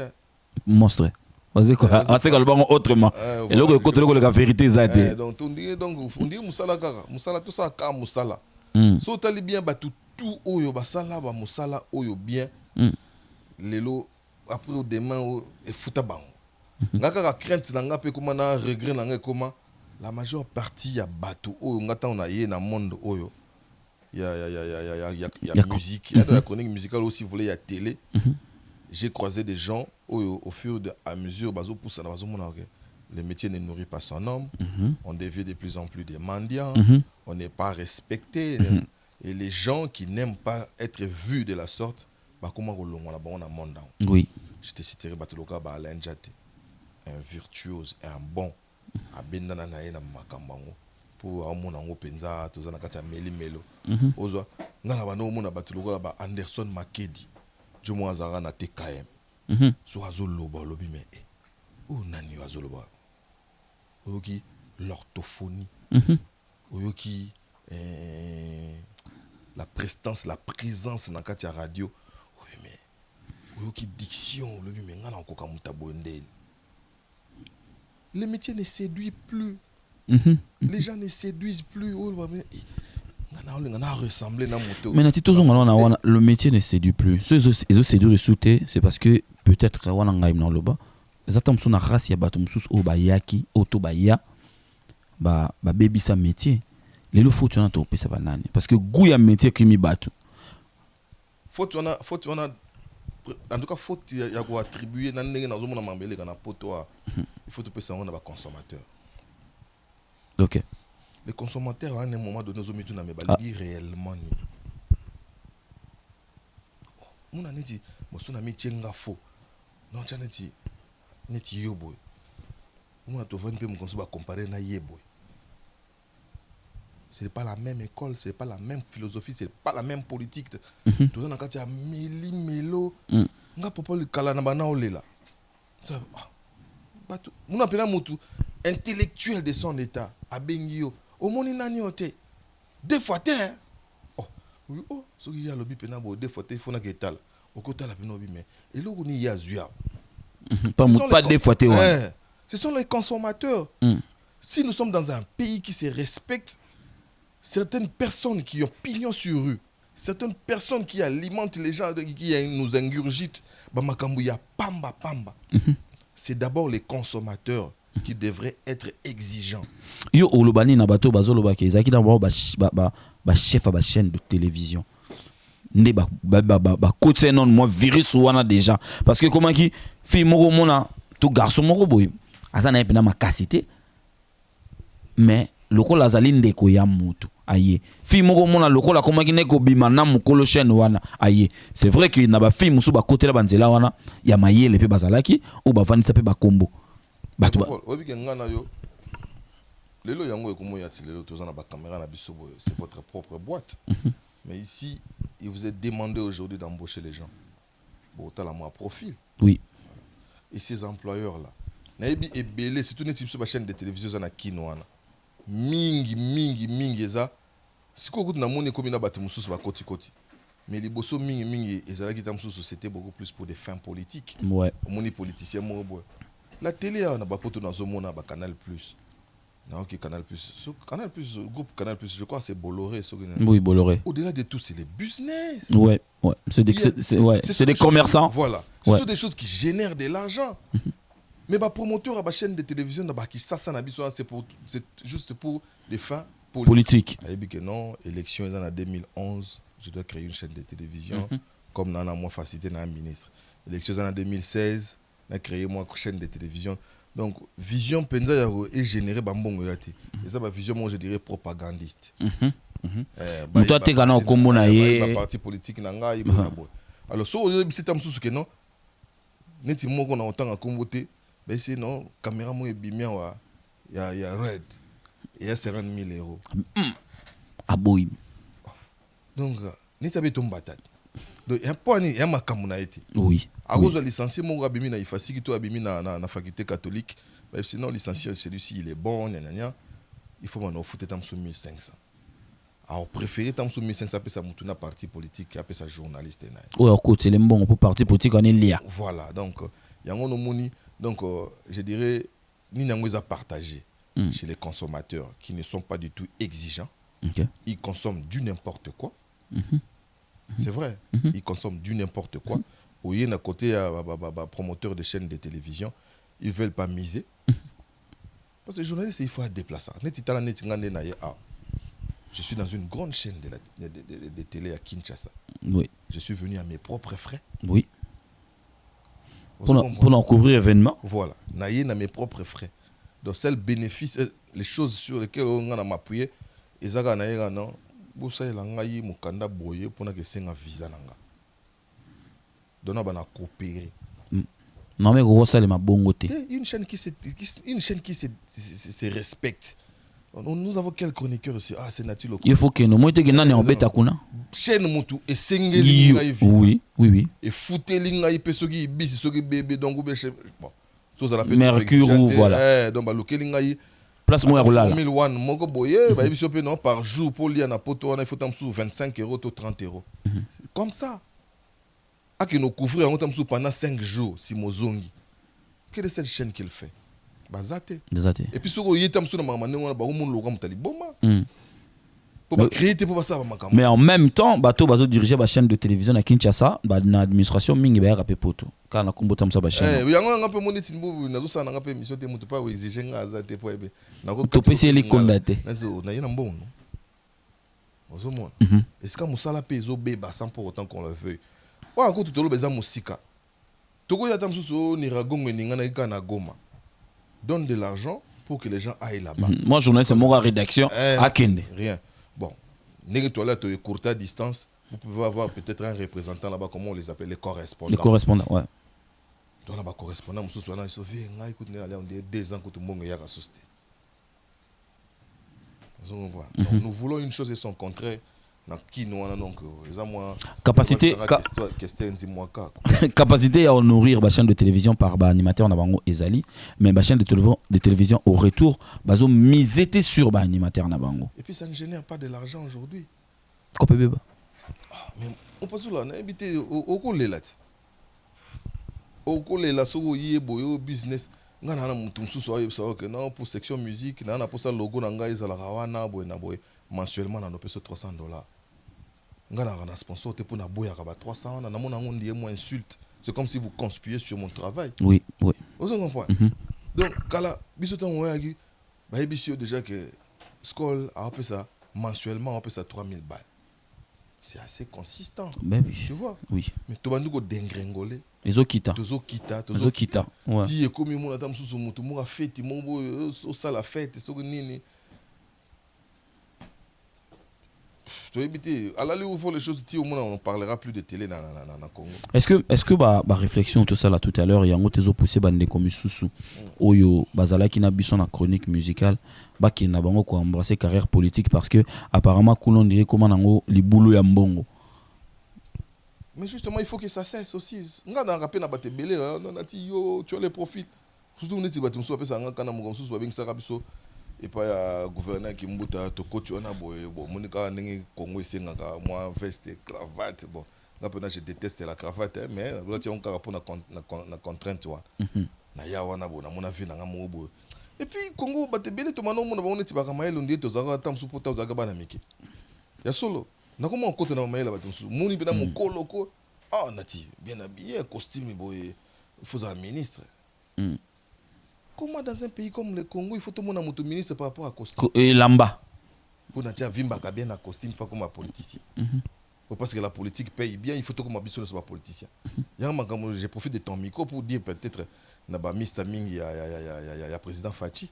Monstre. Vas-y quoi. On sait que le bon autrement. Et là, quand le gars vérité zate. Donc on dit musala kaka, musala tout ça ka musala. So tali bien ba tout oyo basala ba musala oyo bien. Lelo après au demain et futa bango. Ngaka crainte nanga pe comment na regret nanga comment la majeure partie ya bateau oyo ngata on a yé na monde oyo. Il y a musique, il y a de la chronique musicale aussi, il y a télé. J'ai croisé des gens au fur et à mesure, le métier ne nourrit pas son homme, on devient de plus en plus des mendiants, on n'est pas respecté. Et les gens qui n'aiment pas être vus de la sorte, comment on a monde. Oui. Je te citerai Batoloka Alain Djate, un virtuose et un bon. À Bendana na Makambango. Pour amonango penza tozana kati ya meli melo ozwa ngana bano mona batuluko ba Anderson Makedi jomo azara na TKM so azoloba lobi me o nani azoloba oyoki l'orthophonie oyoki la prestance la présence na kati ya radio oui mais oyoki diction lobi me ngana koka mutabo ndeni le métier ne séduit plus. Les gens ne séduisent plus. Mais le métier ne séduit plus. Ceux qui séduisent sauter, c'est parce que peut-être on a dans le bas. Les attentes sont à race ya batum sous au bayaki auto baya ba baby sa métier. Les lo faut tu en to pesa banane parce que goût ya métier qui mi batu. Faut tu en a en tout cas faut ya ko attribuer na ndenge na zomona mambele kana poto il faut te pesa on a ba consommateur. Ok. Les consommateurs, à un moment donné, ils ont réellement. Mon ami dit, mon ami tient faux. Non, tu as dit, tu yoboy. Mon ami te vend mon consomme comparer na yeboy. C'est pas la même école, c'est pas la même philosophie, c'est pas la même politique. Tout ça, quand tu as meli melo, nga papa le kala na bana olela. Ça, mon appelle mutu intellectuel de son état. Abengio au moni nani ote deux fois terre oh oui oh ce qui y a lobby penabo deux fois terre faut na ketal au côté la penobi mais et là on y a zuya pas deux fois terre ce sont les consommateurs si nous sommes dans un pays qui se respecte certaines personnes qui ont pignon sur rue certaines personnes qui alimentent les gens qui nous ingurgitent ba makambuya pamba c'est d'abord les consommateurs qui devrait être exigeant. Yo olobani na bato bazoloba ke ezaki d'abord ba chef ba chaîne de télévision. Nde ba côté non moi virus wana déjà parce que comment qui fille moko mona tout garçon moko boy azana epena makasité mais lokola azali ndeko ya mutu aye fille moko mona lokola comment qui neko bima na mukolo chaîne wana aye c'est vrai que na ba fille musu ba côté la banzela wana ya mayele pe bazalaki ou ba vanisa pe ba kombo. C'est votre propre boîte. Mais ici, il vous est demandé aujourd'hui d'embaucher les gens. Bon, tu as la profil. Oui. Et ces employeurs-là, c'est tout sur la chaîne de télévision na Kinoana. Mingi eza. Si vous avez comme une bâtiment sous la côte. Mais les bosso mingi c'était beaucoup plus pour des fins politiques. Ouais. Moni politicien la télé on a pas poto dans zomona ba Canal Plus. Non, OK Canal Plus. Canal Plus groupe Canal Plus, je crois c'est Bolloré. Oui, Bolloré. Au-delà de tout, c'est les business. Ouais. C'est des commerçants. Voilà. Ce sont des choses qui génèrent de l'argent. Mais bah promoteur à ma chaîne de télévision qui ça c'est juste pour des fins politiques. Il dit que non, élection en 2011, je dois créer une chaîne de télévision comme nana moi facilité na ministre. Élection en 2016 a créé moi une chaîne de télévision. Donc, vision penza est générée bambongo yati. Et ça, ma vision, moi, je dirais propagandiste. Toi, tu es gana au combo na ye. Parti politique nanga. Alors, si vous avez un sous que non, neti mo qu'on a autant à comboter, ben c'est non, caméra moi est bimia wa, y a red, et y a 50 000 euros. Ah boy. Donc, neti abe tombe batade. Donc, il y a un point, il y a ma kamuna été. Oui. À cause de licencié, mon abimi na ifasi qui toi abimi na faculté catholique. Mais sinon licencié celui-ci il est bon, il faut m'en foutre tam sur 1500. alors préféré tant que 1500 pesa mutuna parti politique après sa journaliste na ouais écoute c'est le bon pour parti politique on est lié voilà donc yango no moni donc je dirais ni nango a partagé chez les consommateurs qui ne sont pas du tout exigeants. Ils consomment du n'importe quoi. C'est vrai, ils consomment du n'importe quoi. Ou il y a un côté promoteur de chaînes de télévision, ils veulent pas miser. Parce que les journalistes, il faut être déplacé. Je suis dans une grande chaîne de télé à Kinshasa. Oui. Je suis venu à mes propres frais. Oui. Pour en couvrir l'événement. Voilà. Naïe à mes propres frais. Donc, c'est le bénéfice, les choses sur lesquelles on a appuyé. Et ça, non. Vous savez, il y a un boye pour que c'est un visa. Donc, on a coopéré. Non, mais gros, ça, c'est ma bonne côté. Une chaîne qui se respecte. Nous avons quel chroniqueur ici? Ah, c'est Natilo. Il faut que nous montons en bêta kuna. Chaîne mutu et singeli oui, oui, oui. Et fouté linga y pesogi bis sogi bébé donc bon. Tout ça la Mercure ou voilà. Donc ba lokelinga y place moi là. 2001 moko boye ba biso pe non par jour pour lire na poto on il faut tamsou 25 € to 30 €. Comme ça. A que nous couvrir on tamsou pendant 5 jours si mozongi. Quelle est cette chaîne qu'il fait? Bazate. Et puis sur y tamsou na mamane on ba mon logo mutali boma. Pour créer pour ça mais en même temps bateau diriger la chaîne de télévision à Kinshasa dans l'administration mingi ba rapé poto quand na kombo tam sa ba chaîne yango nga pe moniti mbu nazo sana nga pe émission te mutu pa we exige nga azate po ebe nako to pesi li kondate nazo na yena mbongo ozo mona est-ce que musala pe zo beba sans pour autant qu'on le veuille wa ko tutolo beza musika toko ya tamsuso ni ragongo ninga na ikana Goma donne de l'argent pour que les gens aillent là-bas. Moi journaliste c'est mon rédaction à Kende rien. Bon, les toilettes courtes à distance, vous pouvez avoir peut-être un représentant là-bas, comment on les appelle, les correspondants. Les correspondants, ouais. Donc là-bas, correspondant, je suis là, écoute, on dit 2 ans que tout le monde est à la société. Donc nous voulons une chose et son contraire. Donc, capacité capacité à nourrir la chaîne de télévision par animateur nabango ezali mais la chaîne de télévision au retour bazo miser sur animateur nabango et puis ça ne génère pas de l'argent aujourd'hui mais on passe là on a habité au kolela so yé boyo business ngana na mutu msusu ayo ça que non pour section musique na pour ça logo na ngai za la rawana boy na boy mensuellement na no peso $300. Ngana na sponsor te pour na boya ka ba 300 na mona ngondi moi insulte. C'est comme si vous conspirez sur mon travail. Oui, oui. Vous comprenez? Donc kala biso ton oyagi ba ebisio déjà que Skol a appelé ça mensuellement on peut ça 3000 balles. C'est assez consistant. Ben oui. Tu vois? Oui. Mais to bandu ko dengringoler. Les okita. Ti ekomi mona tam susu mutu mo fête mo au sala fête so nini. Tu veux éviter à la où faut les choses ti au moins on parlera plus de télé dans Congo. Est-ce que ba réflexion tout ça là tout à l'heure yango tezo pousser bande comme susu oyo bazala ki na biso na chronique musicale ba ki na bango ko embrasser carrière politique parce que apparemment on dirait comment nango libulu ya mbongo. Mais justement il faut que ça cesse aussi. Nga na rappeler na batebele on a dit yo tu as les profils. Surtout on est batum so apesa nga kana mo so ba ça biso. Et pas ya gouverneur qui mbuta to coach on a boy bon monika ndenge Congo isengaka moi veste cravate bon là pendant je déteste la cravate mais là tu on ka pour na contrainte wa na ya wana bona mona vie na ngamo boy et puis Congo batebele to mano mona ba neti ba kamaelo ndi to zaka tam support to zaka bana miki ya solo na comment on côté na maela batum moni bina mo koloko ah nati bien habillé costume boy faut un ministre. Comment dans un pays comme le Congo, il faut tout le monde ministre par rapport à costume. Et lamba. Pour n'avoir vimba bien un costume, il faut comme un politicien. Parce que la politique paye bien, il faut tout comme un soit politicien. Je profite de ton micro pour dire peut-être naba Mr Ming il y a président Fachi.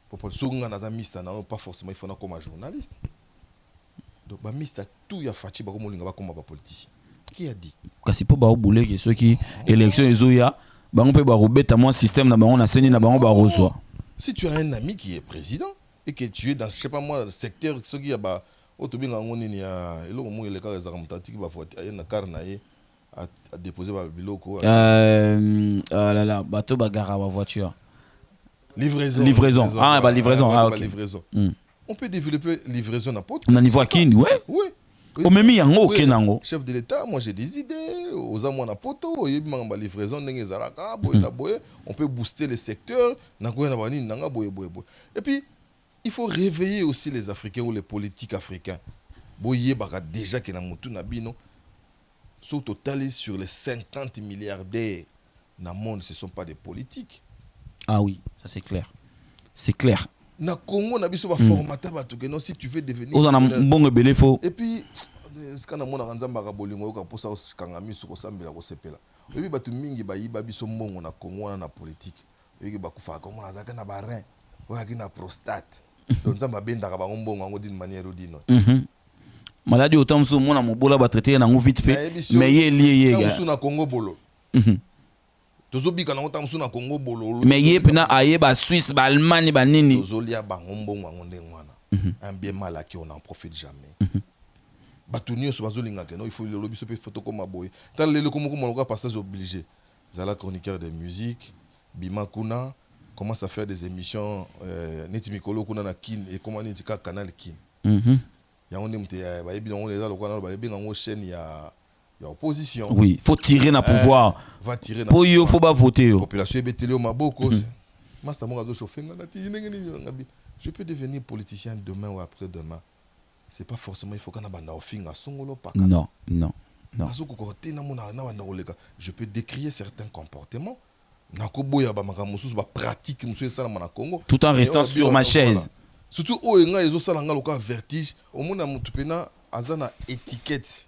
Pour que souvent dans Mr pas forcément il faut comme un journaliste. Donc ba Mr tout ya Fachi ba comme linga comme un politicien. Qui a dit? Kasi po ba obule que ceux qui élection ezoya bango pe ba robeta moi système na bango na seni na bango ba reçoit. Si tu as un ami qui est président et que tu es dans je sais pas moi le secteur ceux qui a ba otobinga ngoni ni ya eloko mo le ka za mutati ba vote na karna ye a déposer ba biloko là là bateau bagara ba voiture. Livraison. Ah bah livraison. Ah OK. Livraison. On peut développer livraison n'importe. On a niveau Kini, ouais. Oui. Au même yango ok nango. Chef de l'État, moi j'ai des idées. Aux amours na poto, livraison on peut booster les secteurs. Et puis il faut réveiller aussi les Africains ou les politiques africains. Boye baka déjà que na mutu na bino. Au total sur les 50 milliardaires dans le monde, ce ne sont pas des politiques. Ah oui, ça c'est clair. C'est clair. Na Congo na biso ba formateur ba que non si tu veux devenir et puis ce qu'on a mona nzamba ka bolingo ka posa kangami su ko sambela ko sepela. Et puis batu mingi ba yiba biso mbongo na Congo na politique. Et ba kufa Congo na zaka na ba rein, wa ki na prostate. Donc nzamba benda ka ba mbongo ngo d'une manière ou d'une autre. Maladie autant so mona mobola ba traiter na ngo vite fait mais yé lié yé na Congo bolo. Tozobika na otam na Congo bolo. Mais yé pena aye ba Suisse ba Allemagne ba nini. Tozolia ba mbongo ngo ndengwana. Un bien mal à qui on n'en profite jamais. Batunio so bazolinga que non il faut le lobby pe photo comme boy. Tal le comme on passage obligé. Zala chroniqueur de musique, Bima Kuna commence à faire des émissions neti mikolo kuna na kin et comment neti ka canal kin. Ya on est ba yebi on les a lokana ba yebi ngo chaîne ya opposition. Oui, faut tirer na pouvoir. Va tirer na. Pour yo faut pas voter yo. Population beteli au maboko. Masta mo gazo chauffer na ti ngabi. Je peux devenir politicien demain ou après-demain. C'est pas forcément il faut qu'on a banda ofinga songolo pa. Non, non. Non. Je peux décrier certains comportements. Nakoboya ba makamusu ba pratique musu ça na Congo. Tout en restant sur ma chaise. Surtout au nga ezo sala nga loka vertige au mona mutupena azana étiquette.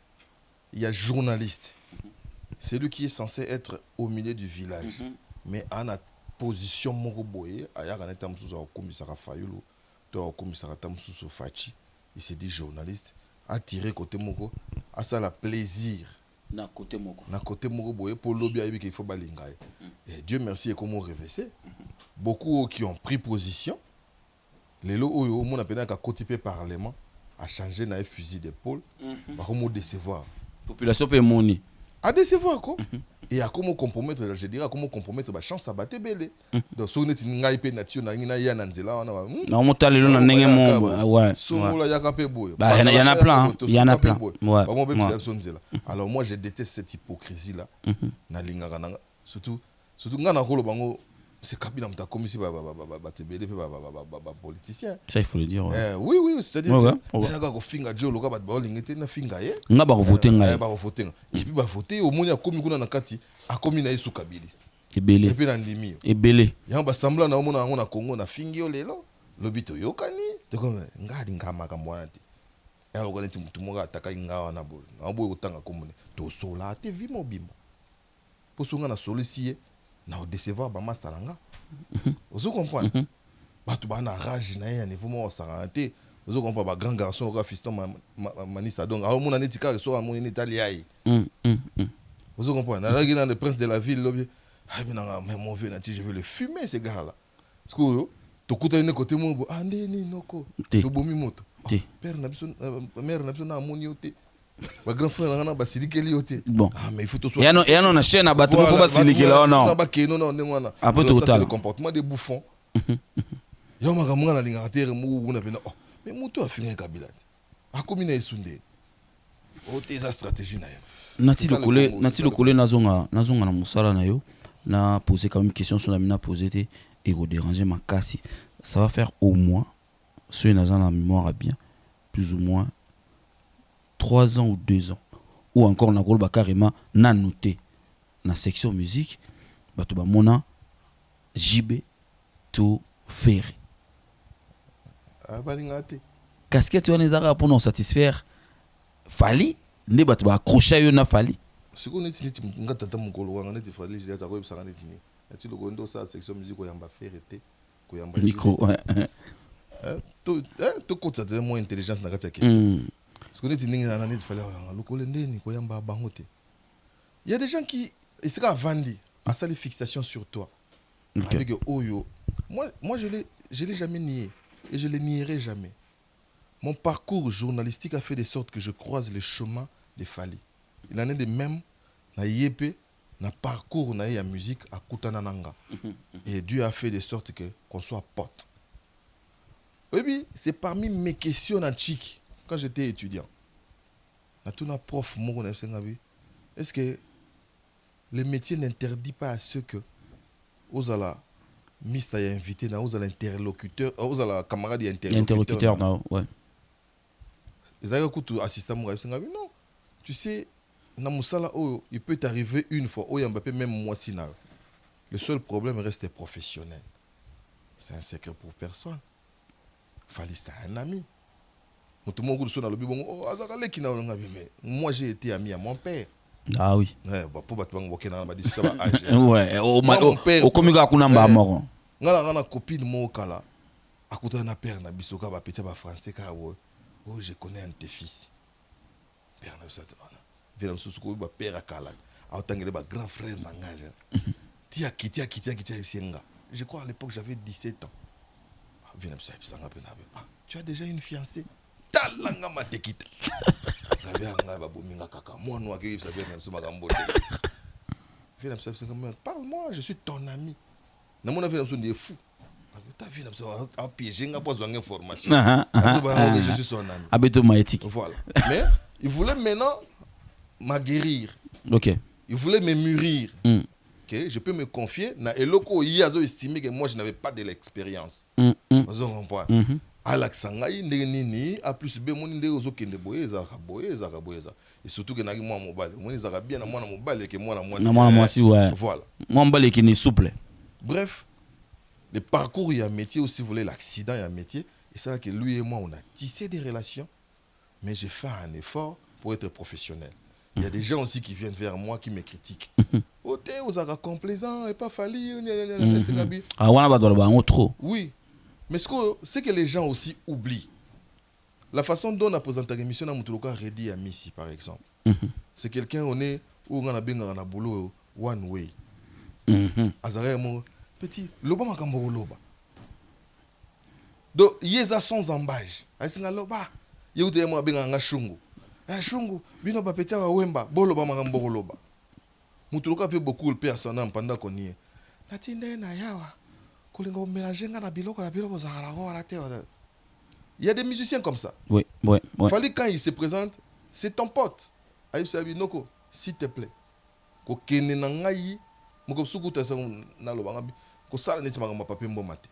Il y a journaliste. C'est lui qui est censé être au milieu du village. Mais à la position moko boye aya kana tamsusu au commissariat Fayulu, to au commissariat tamsusu Fachi. Il s'est dit journaliste, a tiré côté moko, a ça la plaisir. Na côté moko. Na côté moko boye pour lobby ayebi qu'il faut balingaye. Et Dieu merci et comment réveiller. Beaucoup qui ont pris position. Les lots oyo mon appelé ka côté parlement a changé na fusil d'épaule. Ba comment décevoir. Population peut moni. À décevoir quoi. Et à comment compromettre, je dirais, à comment compromettre la chance à battre belé. Donc, si on est une ngaïpe nature, on a un anzela, on a. Non, on t'a le nom n'engé mon. Ouais. Bah, il y en a plein. Il y en a plein. Ouais. Alors, moi, je déteste cette hypocrisie-là. Surtout, quand on a c'est Kabila qui a commis si politicien. Ça, il faut le dire. Oui, oui, c'est-à-dire que il y a un finga Joe, le gars na finga ye. Nga ba voter nga. Ba voter. Et puis ba voter au moins a commis kuna na kati, a commis na sous kabiliste. Ebele. Et puis na ndimi. Ebele. Ya ba sembla na omona na Congo na fingi lelo. Lobito yokani. To comme ngadi ngama kamwana ti. Ya lo kaneti mutu moka ataka ngawa na bo. Na bo kotanga komone. To sola te vi mobimba. Posunga na solicier. Na décevoir ba master nga. Vous comprenez? Batu ba na rage na ya niveau mo saranté. Vous comprenez ba grand garçon au fiston manisa donc a mon anétika so a mon italien. Vous comprenez? Na là le prince de la ville lobi. Ah mais na mais mon vieux na ti je veux le fumer ces gars là. Parce que to kuta ne côté mo ande ni noko. To bomi moto. Père na biso mère na biso na moni yote. Ba grand frère na ba silikeli yote. Bon. Ah mais il faut to so. Ya non na chaîne na bato faut ba silikela non. Na ba keno non ndengwana. Après total. C'est le comportement des bouffons. Yo makamwa na linga terre mu na pena. Oh, mais muto a fini Kabila. A komi na esunde. O teza stratégie na yo. Nati le collé nazonga na musala na yo. Na poser quand même question sur la mina poser té et déranger ma casse. Ça va faire au moins ceux dans la mémoire bien plus ou moins 3 ans ou 2 ans ou encore na kolba carrément na noté na section musique bato ba mona JB to faire balingate casquette wana ezaka pour nous satisfaire fali nde bato ba accrocher yo na fali siko neti ngata tata mukolo wanga neti fali je ta ko ebisanga neti ni ati loko ndo sa section musique ko yamba faire te ko yamba micro ouais to kotsa te moins intelligence na kati ya question siko neti ningi na neti fali wanga lokole ndeni ko yamba bango te. Il y a des gens qui essaient à vendre à ça les fixations sur toi. Okay. Avec Oyo. Moi je l'ai jamais nié et je le nierai jamais. Mon parcours journalistique a fait de sorte que je croise les chemins des Fali. Il en est de même na yépé na parcours na ya musique à Kutana Nanga. Et Dieu a fait de sorte que qu'on soit potes. Oui, c'est parmi mes questions en chic quand j'étais étudiant. Na prof est-ce que le métier n'interdit pas à ceux que aux ala mista y invité na aux ala interlocuteur aux ala camarade interlocuteur non ouais. Ils avaient écouté assistant mon non. Tu sais na musala oh il peut t'arriver une fois oh Mbappé même moi si na. Le seul problème reste professionnel. C'est un secret pour personne. Fallait ça un ami. Moi j'ai été ami à mon père. Ah oui. Ouais, au komiga kuna mba moko. Ngala na copine mo kala. Akuta na père na bisoka ba petit ba français ka wo. Oh je connais un de tes fils. Père na ça tona. Vela msusuko ba père akala. Autangele ba grand frère mangala. Tia kitia bisenga. Je crois à l'époque j'avais 17 ans. Vela msa bisanga pe na. Ah, tu as déjà une fiancée? Talanga matekita. Parle-moi, je suis ton ami. Je suis son ami. Voilà. Mais il voulait maintenant m'aguerrir. Ok. Il voulait me mûrir. Okay, je peux me confier. Il a estimé que moi je n'avais pas de l'expérience. Vous comprenez? Alaxangai nini a plus b mon ndé ozo kende boye ezaka boye et surtout que naki moi mobile moi ezaka bien na moi mobile que moi na moi si ouais voilà moi mobile qui est souple. Bref, le parcours il y a un métier aussi, vous voulez l'accident il y a un métier et c'est là que lui et moi on a tissé des relations mais j'ai fait un effort pour être professionnel. Il y a des gens aussi qui viennent vers moi qui me critiquent. Oh t'es osaka complaisant et pas fallu ah wana ba doit trop. Oui. Mais ce que les gens aussi oublient, la façon dont on a présenté l'émission à Moutouloka Redi à Missi, par exemple, c'est quelqu'un on est où on a bien un boulot one way. Azare mon petit loba makambo loba. Donc yeza sans embâche. Asinga loba. Yéute moi bien un chungu. Un chungu bino ba petit wa wemba boloba makambo loba. Moutouloka fait beaucoup le père son âme pendant qu'on y est. Natinde na yawa. Il y a des musiciens comme ça. Oui. Fallait quand il se présente, c'est ton pote. Aïe Sabi Noko, s'il te plaît. Ko kene na ngai, moko sukuta sa na lo bangabi, ko sala neti manga papier mbo mate.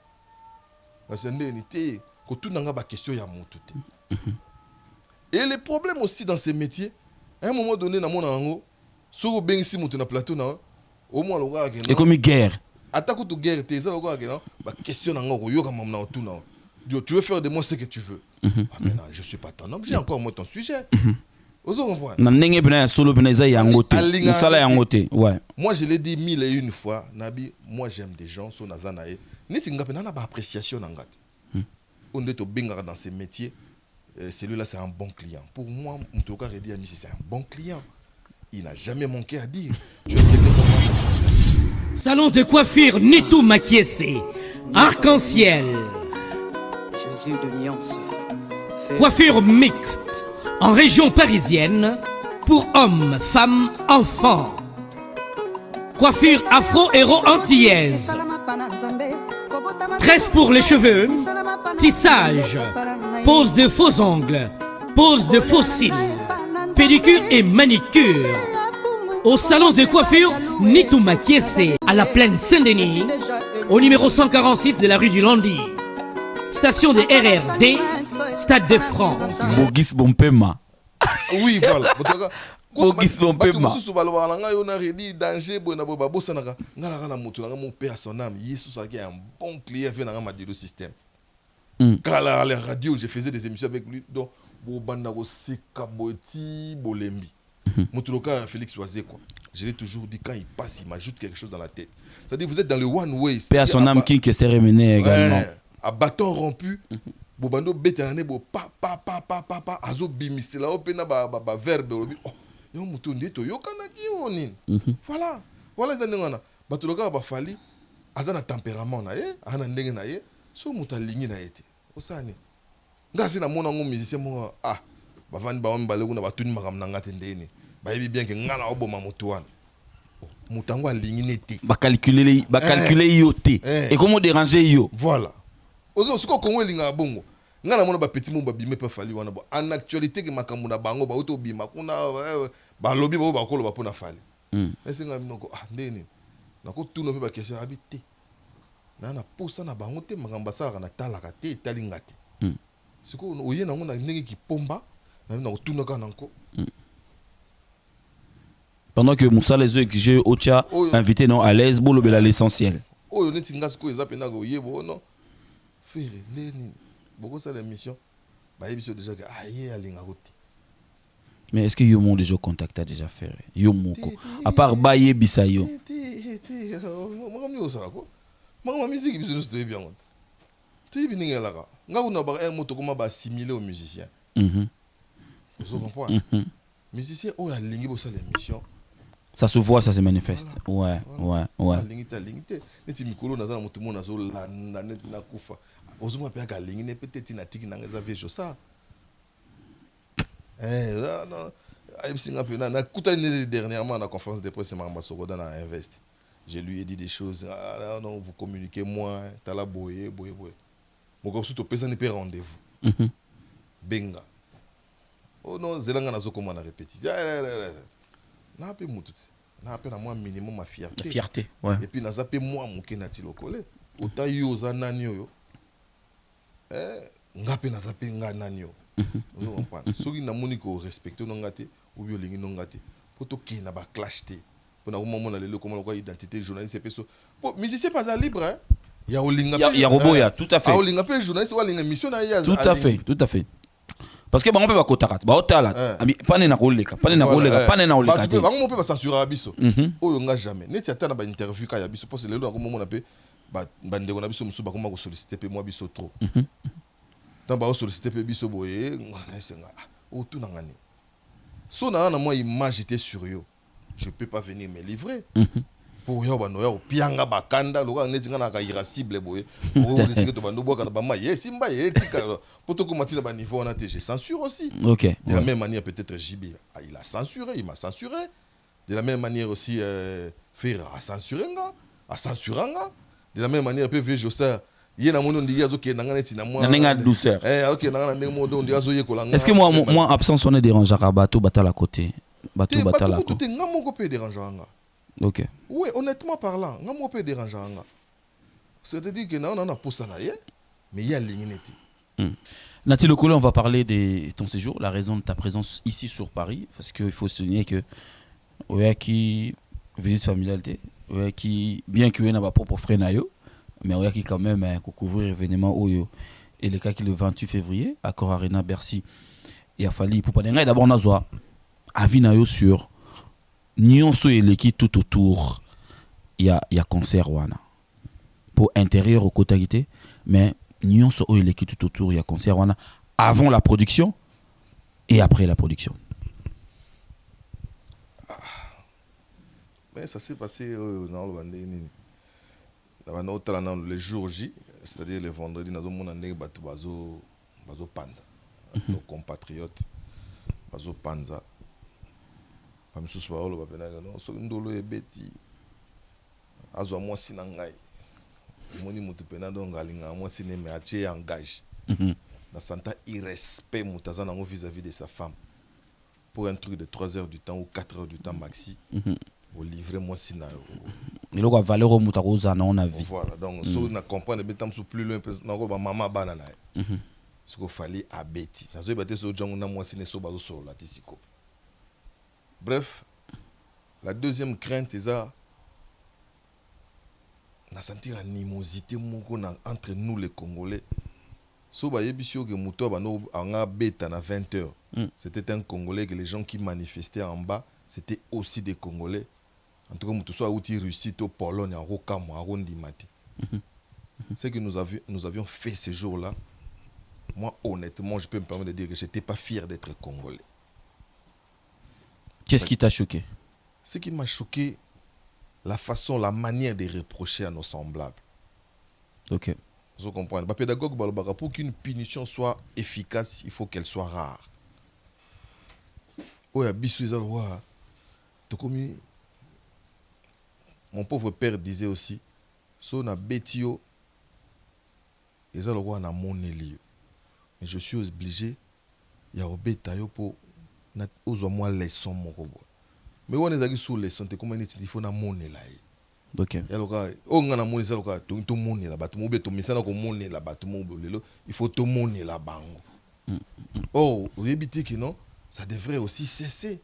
Parce que ndé ni té, ko tout nanga ba question ya mutu té. Et le problème aussi dans ces métiers, à un moment donné na mona ngo, soko bengisi mutu na plateau na, au moins lo ga ke. Et comme guerre. Attaque ou guerre, tu question tu veux faire de moi ce que tu veux. Maintenant, je ne suis pas ton homme, j'ai encore moi ton sujet. Moi, je l'ai dit 1001 fois, Nabi, moi j'aime des gens, son nazanae. Appréciation on est au bingar dans ces métiers, celui-là c'est un bon client. Pour moi, c'est un bon client. Il n'a jamais manqué à dire. Salon de coiffure Nitou Makiese, arc-en-ciel. Jésus de nuance. Coiffure mixte en région parisienne pour hommes, femmes, enfants. Coiffure afro-héro-antillaise. Tresse pour les cheveux, tissage, pose de faux ongles, pose de faux cils, pédicure et manicure. Au salon de coiffure Nitou Makiese à la plaine Saint-Denis, au numéro 146 de la rue du Landy. Station de RRD, Stade de France. Bogis Bompema. Oui, voilà. Bogis Bompema. Danger, mon père son âme. Yesus a un bon client fait dans le système. Quand à la radio, je faisais des émissions avec lui. Donc, Bobandaro Sekaboti Bolembi. Moutouloka Félix Oisé, quoi. Je l'ai toujours dit, quand il passe, il m'ajoute quelque chose dans la tête. C'est-à-dire, vous êtes dans le one way. Père son âme qui s'est rémené également. À bâton rompu, Bobando Bételané, pa, azo bimisela, opena ba verbe. Oh, yo moutondi to, yo kanaki onin. Voilà. Voilà les années. Batuloka ba fali, azana tempérament na ye, ana ndenge na ye, so moutalingi na été. Osani. Ngasi na mona ngo musicien mo bavani ba mbale kuna batuni makamna ngate ndeni. Ba yebi bien que ngana oboma mutuana. Mutango alingi neti. Ba calculer yo te. Et comment déranger yo? Voilà. Ozo siko kongo linga bongo. ngana mona ba petit mo ba bimé pa fali wana bo en actualité que makambo na bango ba auto bima kuna ba lobby ba kolo ba pona fali est-ce nga minoko ndeni na ko tuna pe ba question habité na posa na bango te makambo sala na talaka te talinga te siko oye na ngona ndenge ki pomba na ko tuna kana nko pendant que Moussa les yeux exigé Ocha invité non à l'aise bolo bela l'essentiel oyo neti nga siko eza pena ko yebo no faire ndeni beaucoup ça l'émission bah yebiso déjà que aye alinga kote. Mais est-ce que Yomo déjà contacté déjà fait Yomo à part Baye Bisayo moi musique biso nous te bien honte tu bi ninga la nga kuna ba un moto comment ba assimiler aux musiciens vous comprenez musicien oyo alingi bo ça l'émission ça se voit, ça se manifeste. Ouais. Lingite. Neti mikolo naza moto mo nazo landa neti na kufa. Ozuma pe ka lingine peut-être na tiki na ngeza vejo ça. Non. Aïe singa pe na kuta dernièrement na conférence de presse Mamba Sogoda na Invest. Je lui ai dit des choses. Non, vous communiquez moins, tala boye. Mon gars surtout pesa ne peut rendez-vous. Benga. Oh non, zelanga nazo comment na répétition. Na pe mutu na pe na moi minimum ma fierté. La fierté, ouais. Et puis na zape moi muke na ti lokole. Ota yo za nani yo. Nga pe na zape nga nani yo. Vous comprenez? Soki na moni ko respecter no ngate ou bio lingi no ngate. Poto ki na ba clash te. Pour na moment na lelo comment ko identité journaliste pe so. Bon, musicien pas libre hein. Ya olinga pe. Ya roboya, tout à fait. Olinga pe journaliste wa linga mission na ya. Tout à fait. Parce que on peut pas kotarat ba otala ami pane na koleka pane na oleka te ba on peut pas censurer biso oyo nga jamais neti ata na ba interview ka ya biso parce que lelo na ko mona pe ba ndeko na biso musu ba ko solliciter pe moi biso trop tant ba solliciter pe biso boye ngana senga o tout na ngani so na moi image était sur yo je peux pas venir me livrer pour yo ba no yo pianga bakanda loka neti ngana ka irascible boye o risque to ba no boka na ba maye simba ye tika poto ko matila ba niveau na te je censure aussi. OK. De la même manière peut-être JB il a censuré, il m'a censuré. De la même manière aussi Fer a censuré a censuranga. De la même manière peut Josa il na mono ndiya zo ke na ngana tina moi. Na douceur. OK na ngana ndemo ndo ndiya zo yekola. Est-ce que moi absence on est dérangeant bateau batala côté bateau batala côté. Tout ngamo ko peut dérangeant. OK. Oui, honnêtement parlant, ngamo peut dérangeant. C'est-à-dire que na on a posa na ye mais il y a l'inginité. Nati Lokolo, on va parler de ton séjour, la raison de ta présence ici sur Paris, parce qu'il faut souligner que Oyaki visite familiale, Oyaki bien qu'il y ait pas propre frère nayo, mais Oyaki quand même couvrir événement Oyo et le cas qui le 28 février à Cor Arena Bercy. Il a fallu pour pas d'abord on a zoa avis nayo sur nyonso et l'équipe tout autour. Il y a concert wana pour intérieur au côté mais nyonso oyo l'équipe tout autour il y a concert wana avant la production et après la production. Mais ça s'est passé dans le jour J, c'est-à-dire le vendredi dans mon année bazo panza nos compatriotes bazo panza pas monsieur soir le babena non so ndolo ebeti azwa moi sinangai moni mutu pena donc alinga moi cinéma atie engage na santa irrespect mutazana ngo vis-à-vis de sa femme pour un truc de 3 heures du temps ou 4 heures du temps maxi au livrer moi sina il a valeur au mutaroza na on a vu voilà donc so na comprendre betam sous plus loin na ko ba mama bana na ce qu'il fallait abeti na zo ebate so jongo na moi sine so bazo so la tisiko. Bref, la deuxième crainte est ça. Na sentir animosité entre nous les Congolais. So ba yebisio que muto ba no anga beta na 20h. C'était un Congolais que les gens qui manifestaient en bas, c'était aussi des Congolais. En tout cas, muto so a outi Russie to Pologne en Rokamo en Rondimati. C'est que nous avions fait ce jour-là. Moi honnêtement, je peux me permettre de dire que j'étais pas fier d'être Congolais. Qu'est-ce qui t'a choqué? Ce qui m'a choqué, la façon, la manière de reprocher à nos semblables. Ok. Vous comprenez? Le pédagogue, pour qu'une punition soit efficace, il faut qu'elle soit rare. Mon pauvre père disait aussi, si on a bétio, ils ont le roi na mon élio. mais je suis obligé ya obeta yo pour na ozwa moi leçon moko boy mais on est sous leçon te comment il faut na monela OK. ya loka o ngana monela loka to monela bato mo beto misana ko monela bato mo bolelo il faut to monela bango. Oh, rebiti que non, ça devrait aussi cesser.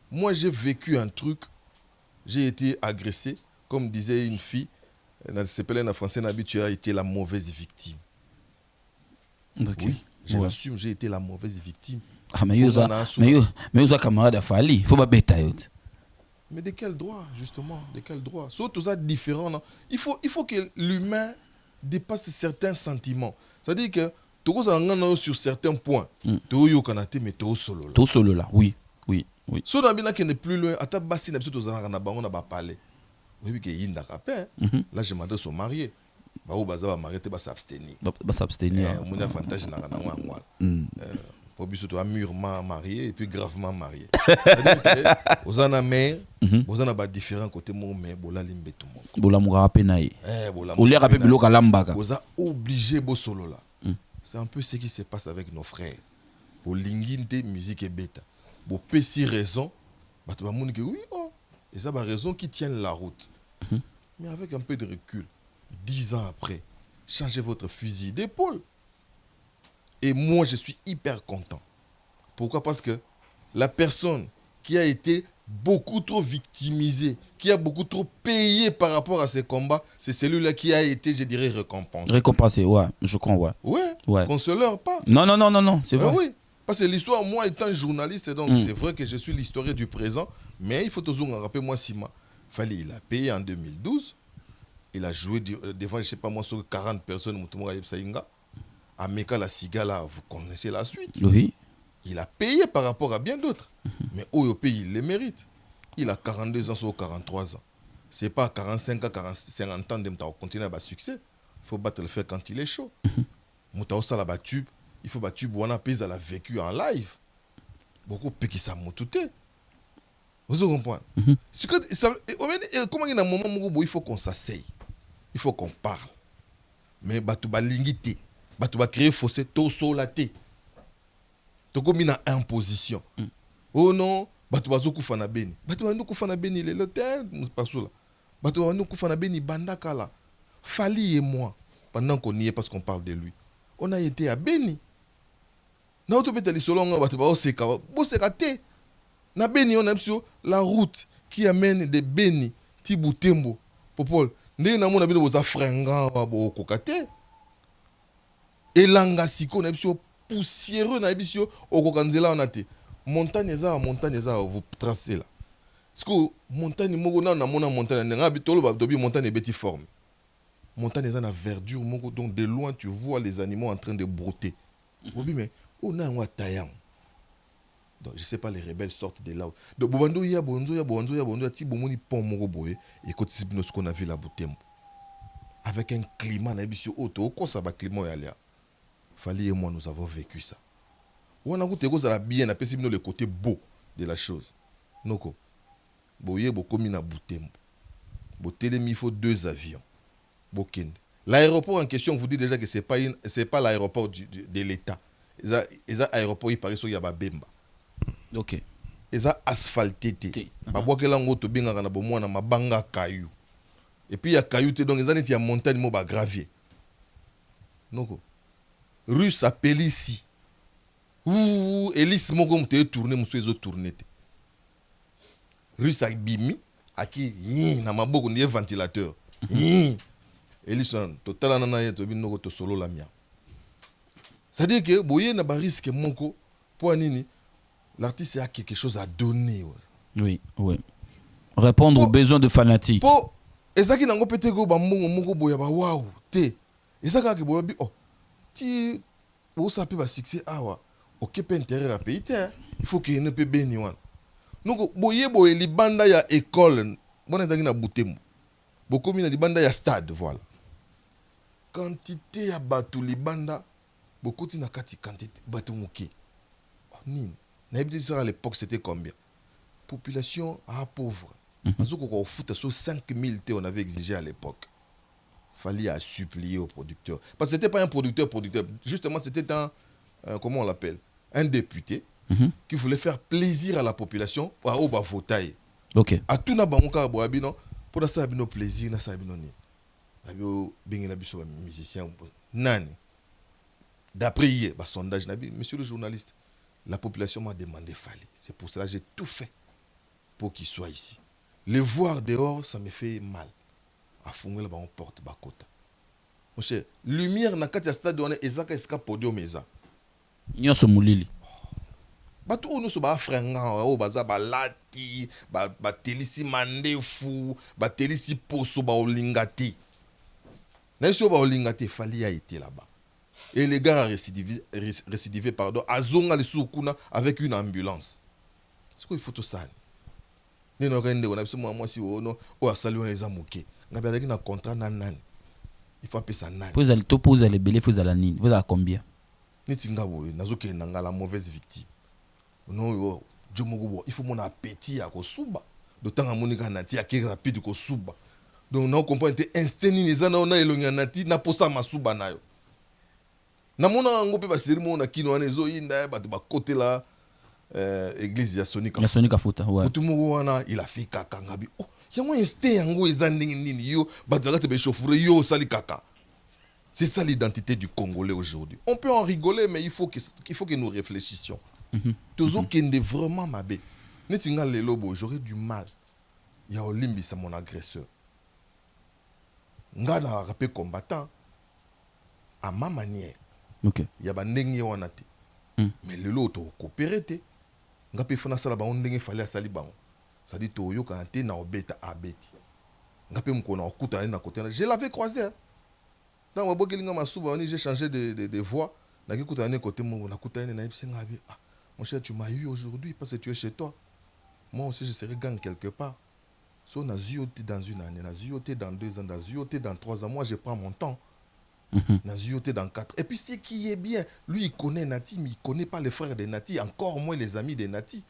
Moi j'ai vécu un truc, j'ai été agressé, comme disait une fille, elle s'appelait en français, tu as été la mauvaise victime. OK. Oui, je l'assume, j'ai été la mauvaise victime. Ah, mais vous camarade Fali, faut pas bêta yo. Mais de quel droit, justement? De quel droit? Soit tout ça différent, non? Il faut que l'humain dépasse certains sentiments. C'est-à-dire que tout ça sur certains points. Tout yo kanate mais tout solo là. Tout solo là, oui. Oui. So na bina qui n'est plus loin, ata basi na biso to zana na bango na ba parler. Oui que yinda kapé. Là je m'adresse aux mariés. Ba o baza ba marié te ba s'abstenir. Ba s'abstenir. Mon avantage na na ngwa. Pour biso to mûrement marié et puis gravement marié. Aux ana mère, aux ana ba différents côtés mon mais bola limbe tout monde. Bola mu rapé na ye. Bola. Ou les rapé biloka lambaka. Aux a obligé bo solo là. C'est un peu ce qui se passe avec nos frères. Au linginte musique et bêta. Bon, si raison, bah tu vas me dire oui, oh, et ça, bah raison qui tienne la route. Mais avec un peu de recul, 10 ans après, changez votre fusil d'épaule. Et moi, je suis hyper content. Pourquoi? Parce que la personne qui a été beaucoup trop victimisée, qui a beaucoup trop payé par rapport à ces combats, c'est celui-là qui a été, je dirais, récompensé. Récompensé, ouais, je crois, ouais. Qu'on se leurre pas. Non, c'est vrai. Oui. Parce que l'histoire, moi étant journaliste, donc c'est vrai que je suis l'historien du présent, mais il faut toujours me rappeler, moi, Sima, Fali, il a payé en 2012, il a joué devant, je ne sais pas moi, sur 40 personnes, Moutoumou Saïnga, à Meka la Sigala, vous connaissez la suite. Oui. Il a payé par rapport à bien d'autres, mais au pays, il les mérite. Il a 42 ans sur 43 ans. Ce n'est pas 45 ans, 50 ans de continuer à succès. Il faut battre le fer quand il est chaud. Moutaou Sala Batube. Il faut battre Wana Pez, elle a vécu en live. Beaucoup de qui s'en moutoute. Vous comprenez? Comment il y a un moment où il faut qu'on s'asseye. Il faut qu'on parle. Mais batu ba lingité, batu ba créer fossé, to solaté. To comme une imposition. Oh non, batu ba zoku fana beni. Batu ba nuku fana beni le l'hôtel, pas là. Batu ba nuku fana beni bandakala. Fali et moi, pendant qu'on y est parce qu'on parle de lui, on a été à Beni. Na autopétali solonga batu ba oseka, boseka te. Na Beni on a la route qui amène de Beni Tiboutembo. Popol, ndé na mona bino boza fringan wa bo kokate. Elanga siko na biso poussiéreux na biso okokanzela on a te. Montagne za vous tracez là. Parce que montagne moko na mona montagne nga bitolo ba dobi montagne beti forme. Montagne za na verdure moko donc de loin tu vois les animaux en train de brouter. Obi mais on a un tayam. Donc je sais pas les rebelles sortent de là. Donc bobando ya bonzo ti bomoni pont moko boye et côté ce qu'on a vu la Butembo. Avec un climat na biso auto ko ça ba climat ya là. Fali et moi nous avons vécu ça. On a goûté ça bien na pesi le côté beau de la chose. Noko. Boye bokomi na Butembo. Bo télémi il faut 2 avions. Bokende. L'aéroport en question vous dit déjà que c'est pas l'aéroport de l'État. Les aéroports il paraît sur Yaba Bemba. OK. Les asphalté. Ba boakela ngoto benga na bomwa na mabanga caillou. Et puis il y a caillou donc les années il y a montagne mo ba gravier. Noko. Russe appelle ici. Ouh, Elise moko mte tourner muso ezo tourner. Russe a bimi aki na maboko ndiye ventilateur. Elison total nana yeto binoko to solo la mia. C'est-à-dire que boye na ba risque moko pour nini l'artiste a quelque chose à donner. Oui. Répondre aux besoins de fanatiques. Pour ezaki nango pété go ba moko boya ba waouh té. Ezaka ke boya bi oh ti o ça peut ba succès awa. OK pe intérêt à pays té. Il faut qu'il ne peut béni wan. Donc boye boye libanda ya école bona ezaki na Butembo. Bokomi na libanda ya stade voilà. Quantité ya batu libanda beaucoup na kati quantité batu muke. Nini na ebiti ça à l'époque c'était combien? Population pauvre. Azoko ko foot sur 5000 on avait exigé à l'époque. fallait à supplier au producteur. Parce que c'était pas un producteur. Justement, c'était un, comment on l'appelle, un député qui voulait faire plaisir à la population au voter. Ok. À tout na bangoka boabino pour ça bino plaisir na ça bino ni. Abio bengena biso ba musicien nani. D'après hier, sondage nabi, monsieur le journaliste, la population m'a demandé fallait. C'est pour cela que j'ai tout fait pour qu'il soit ici. Le voir dehors, ça me fait mal. À fongela ba on porte ba kota. Mon cher, lumière na kati ya stade on ezaka eska podium eza. Nyoso mulili. Bato ono so ba frenga o baza ba lati ba telisi mandefu ba telisi poso ba olingati. Na so ba olingati fali a été là-bas. Et les gars a récidivé pardon, azonga le soukuna avec une ambulance. C'est quoi il faut tout ça? Ni no rende on a besoin moi si ono o asali on les amuke. Ngabe avec na contrat nan. Il faut appeler ça nan. Vous allez to poser les belé vous allez nini? Vous allez combien? Ni tinga bo nazoke nanga la mauvaise victime. Non, il faut mon appétit à kosuba. D'autant à mon nati à qui rapide kosuba. Donc on comprend que instinct ni zana on a elonga nati na posa masuba nayo. Na mona ngope ba serimo na kino anezo inda ba côté là église ya Sonika. Ya Sonika Futa, ouais. Tout mo wana il a fait kaka ngabi. Oh, yango instinct yango ezandingi nini yo ba te be chauffeur yo sali kaka. C'est ça l'identité du Congolais aujourd'hui. On peut en rigoler mais il faut que nous réfléchissions. Toujours qu'il est vraiment mabé. Netinga le lobo, j'aurais du mal. Il y a Olimbi, c'est mon agresseur. Nga na rappé combattant à ma manière. Ok. Il y a bandengi wanati. Mais le lot to coopéré te. Nga pe fona sala ba ondenge fallait sali ba. Ça dit to yo kanté na obeta abeti. Nga pe mkona okuta na côté. Je l'avais croisé. Dans ma bokelinga masuba, j'ai changé de voix. Na ki kuta na côté mo na kuta na ibsinga abi. Mon cher, tu m'as eu aujourd'hui parce que tu es chez toi. Moi aussi, je serai gang quelque part. Si on a zioté dans une année, on a zioté dans 2 ans, on a zioté dans 3 ans. Moi, je prends mon temps. On a zioté dans 4. Et puis, ce qui est bien, lui, il connaît Nati, mais il ne connaît pas les frères de Nati, encore moins les amis de Nati.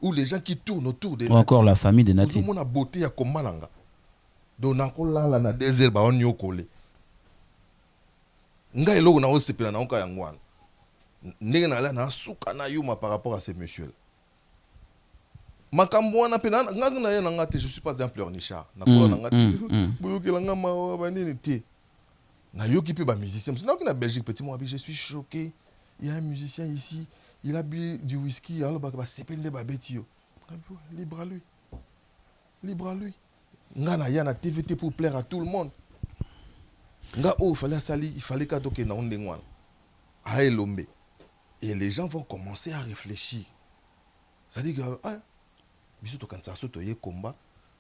Ou les gens qui tournent autour de Nati. Ou encore la famille de Nati. Tout le monde a beauté à Komalanga. Donc, on a là, désert, on y a collé. Nga elo na osepela na onka yangwana. Ndenge na la na suka na yuma par rapport à ces messieurs. Makambo wana pe na nganga na ngate je suis pas un pleurnichard. Na kola na ngate. Boyoke la ngama ba nini te. Na yoki pe ba musicien. Sinon que na Belgique petit moi je suis choqué. Il y a un musicien ici, il a bu du whisky alors ba sepende ba betio. Libre à lui. Libre à lui. Ngana ya na TVT pour plaire à tout le monde. Nga oh il fallait qu'à toke na ondengwana. A elombe. Et les gens vont commencer à réfléchir. Ça dit que biso to kansa so to ye combat,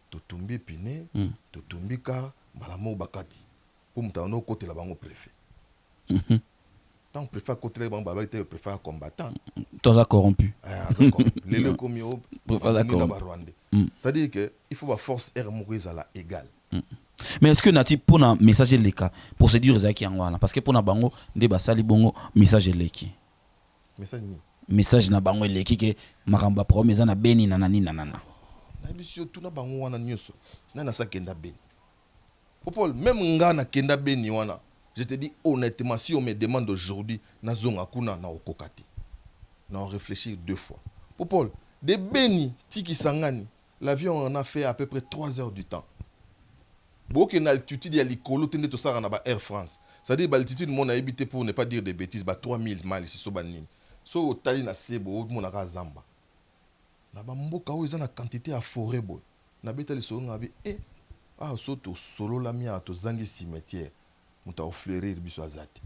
to tomber piné, to tomber car balamo bakati. Pour mutano côté la bango préfet. Tant préfet côté la bango babate préfet combattant. Tous corrompu. Les le comme yo préfet corrompu. Ça dit que il faut la force air mourir à la égale. Mais est-ce que Nati pour un message leka procédure ezaki yango parce que pour na bango nde basali bongo message leki. Message na bango leki ke makamba promesa na beni na nani nanana. Na bisio tuna bango wana nyoso. Na sa kenda beni. Paul même nga na kenda beni wana. Je te dis honnêtement si on me demande aujourd'hui na zonga kuna na okokate. Na on réfléchir 2 fois. Paul de beni tiki sangani l'avion en a fait à peu près 3 heures du temps. Beaucoup d'altitude, il y a l'écolo, tu as na Air France. C'est-à-dire que l'altitude, mon a habité pour ne pas dire des bêtises, 3000 miles ici, sur Banine. So, tali na sebo, mon a zamba. Na ba mboka o ezana quantité à forêt boy. Na beta li so ngabi soto solo la mia to zangi cimetière. Muta o fleurir biso azate.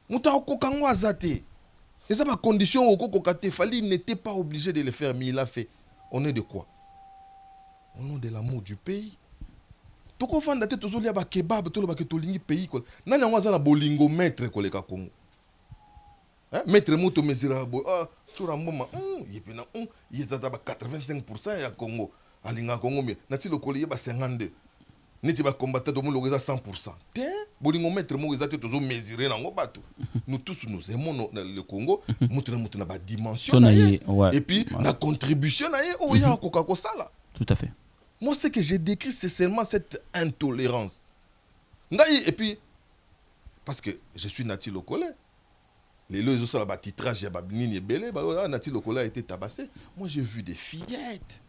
Muta o kokango azate. Et ça ma condition au kokokate, Fali n'était pas obligé de le faire, mais il l'a fait. On est de quoi? Au nom de l'amour du pays. Toko fanda te tozo lia ba kebab to lo ba ke tolingi pays ko nani ngwaza na bolingo maître ko le ka Congo maître moto mesira bo chura mboma yepena yezata ba 85% ya Congo alinga Congo mais na ti lo ko ba 52 neti ba combattre to mo lo 100% te bolingo maître mo ezate tozo mesurer na ngo bato nous tous nous aimons le Congo moto na ba dimension et puis na contribution na ye o ya ko ka ko sala tout à fait. Moi, ce que j'ai décrit, c'est seulement cette intolérance. Et puis, parce que je suis Nati Lokole. Les lois, ils ont le titrage, il y a belé, Nati Lokole a été tabassé. Moi, j'ai vu des fillettes.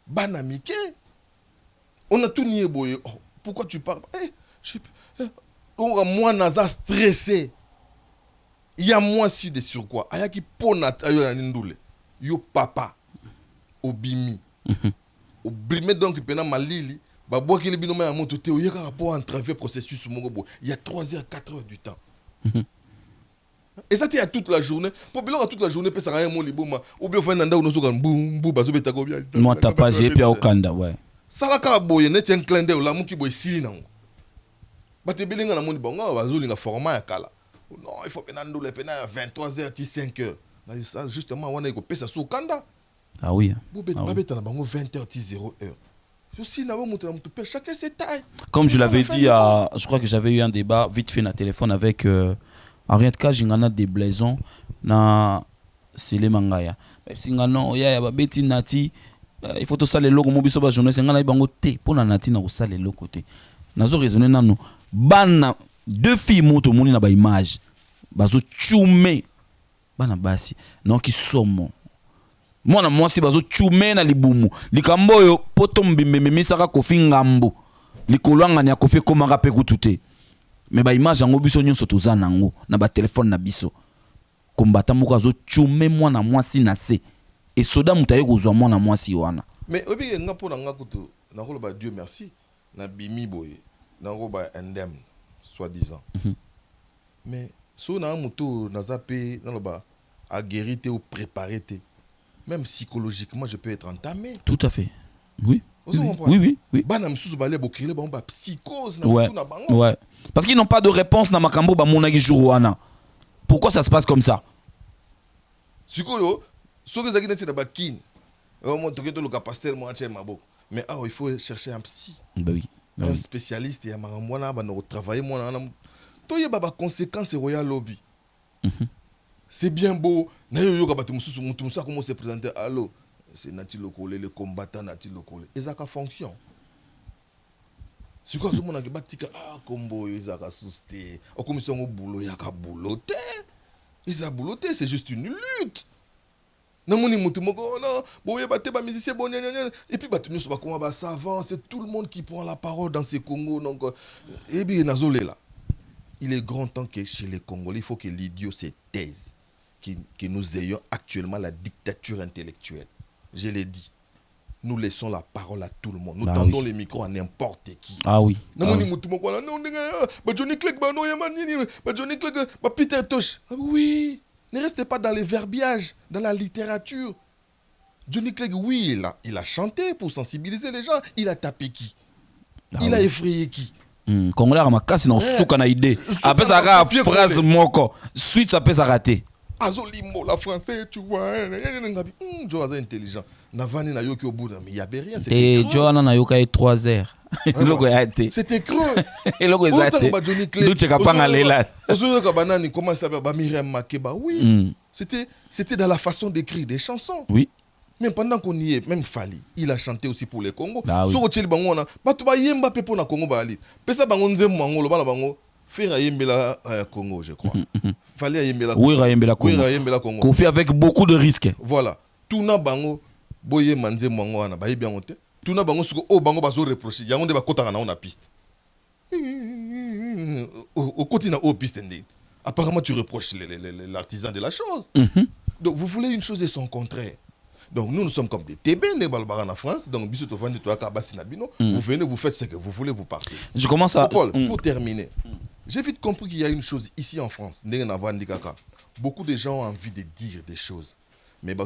Banamike. On a tout nié, boy. Oh, pourquoi tu parles? Moi, Naza stressé. Il y a moi si de sur quoi. Aya qui pona yo papa. Obimi. Obimi donc pena malili. Babo qui les binômes à mon tout il y a rapport entraver processus il y a 3h 4h du temps. Et ça, tu as toute la journée. Pour bien toute la journée, ça rien mon liboma. Ou bien faire nanda ou nous sommes boum boum bazo beta go bien. Moi t'as pas j'ai puis au Kanda, ouais. Ça la ka boye net un clin d'œil là mon qui boye sili nango. Ba te belinga na mon bonga bazo linga format ya kala. Non, il faut pena ndule pena 23h 5h. Là ça justement on a ko pesa sou Kanda. Ah oui. Ba beta na bango 20h 0h. Aussi na mo to pe chacun ses tailles. Comme je l'avais dit je crois que j'avais eu un débat vite fait na téléphone avec Ariette Ka jingana des blaisons na Sele Mangaya. Singano ya babeti nati il faut tout ça les logos mobiso ba journée singana ibango te pona nati na ça les logos te. Nazo raisonner nano bana deux filles moto moni na ba image bazo chume bana basi non qui somo mwana mwasi bazo chume na libumu likambo yo poto mbimbe memisaka kofi ngambo likolwanga ya kofi komanga pe kutute. Mais ba image yango biso nyonso toza nango na ba téléphone na biso kombata moko azo chume mwana mwasi na se et soda mutaye kozwa mwana mwasi wana. Mais obi nga pona nga kutu na ko ba Dieu merci na bimi boye na ko ba indemne soi-disant. Mais so na muto na zape na ba a guéri te ou préparé te même psychologiquement je peux être entamé. Tout à fait. Oui. Oui. Bana msusu bale bokrile ba psychose na ouais. Na bango. Ouais. Parce qu'ils n'ont pas de réponse na makambo ba monaki jourwana. Pourquoi ça se passe comme ça? Sikoyo, so que zaki neti na ba kin. Mo toketo le pasteur mo ache mabo. Mais il faut chercher un psy. Bah oui. Un spécialiste et un mwana ba no travailler mwana na to yeba ba conséquences royal lobby. C'est bien beau. Na yo ka batu mususu mutu musa comment se présenter allo. C'est Nati Lokole, le combattant Nati Lokole. Et ça a fonction. Si quoi, ce monde a batika combo, ils ont susté. Au commission au boulot, il y a qu'à boulotter. Ils ont boulotter, c'est juste une lutte. Non, mon imoutou moko, non, bon, il y a des musiciens, bon, et puis, nous sommes comme savant, c'est tout le monde qui prend la parole dans ces Congos. Donc, et bien, Nazolé là. Il est grand temps que chez les Congolais, il faut que l'idiot se taise. Que nous ayons actuellement la dictature intellectuelle. Je l'ai dit. Nous laissons la parole à tout le monde. Nous tendons les micros à n'importe qui. Ah oui. Johnny Clegg, Johnny Clegg, Peter Tosh. Oui. Ne restez pas dans les verbiages, dans la littérature. Johnny Clegg, oui, il a chanté pour sensibiliser les gens. Il a tapé qui? Il a effrayé qui? Congolais a makasi na souka na idée. Après ça a phrase moko. Suite ça peut s'arrêter. Azolimbo la français, tu vois. Joe est intelligent. Navani na yoki au bout mais il y avait rien. Et Joanna na yoka 3 heures. C'était creux. Et logo ezate. Nous tu kapanga lela. Ozoyoka banani comment ça s'appelle Miriam Makeba. Oui. C'était dans la façon d'écrire des chansons. Oui. Même pendant qu'on y est, même Fali, il a chanté aussi pour les Congo. So cheli bango na batu ba yemba pepo na Congo bali. Pesa bango nzembo mangolo bana bango. Faire yembela Congo, je crois. Fallait yembela Congo. Oui, yembela Congo. Qu'on fait avec beaucoup de risques. Voilà. Tout na bango boye manze mwango na ba bien monté. Tout na bango suko o bango bazo reprocher. Yango de ba kota na on piste. Au côté na o piste ndé. Apparemment tu reproches l'artisan de la chose. Donc vous voulez une chose et son contraire. Donc nous sommes comme des TB, né balbara en France. Donc biso to vandi to akabasi na bino. Vous venez, vous faites ce que vous voulez, vous partez. Je commence à Paul, pour terminer. J'ai vite compris qu'il y a une chose ici en France. Beaucoup de gens ont envie de dire des choses. Mais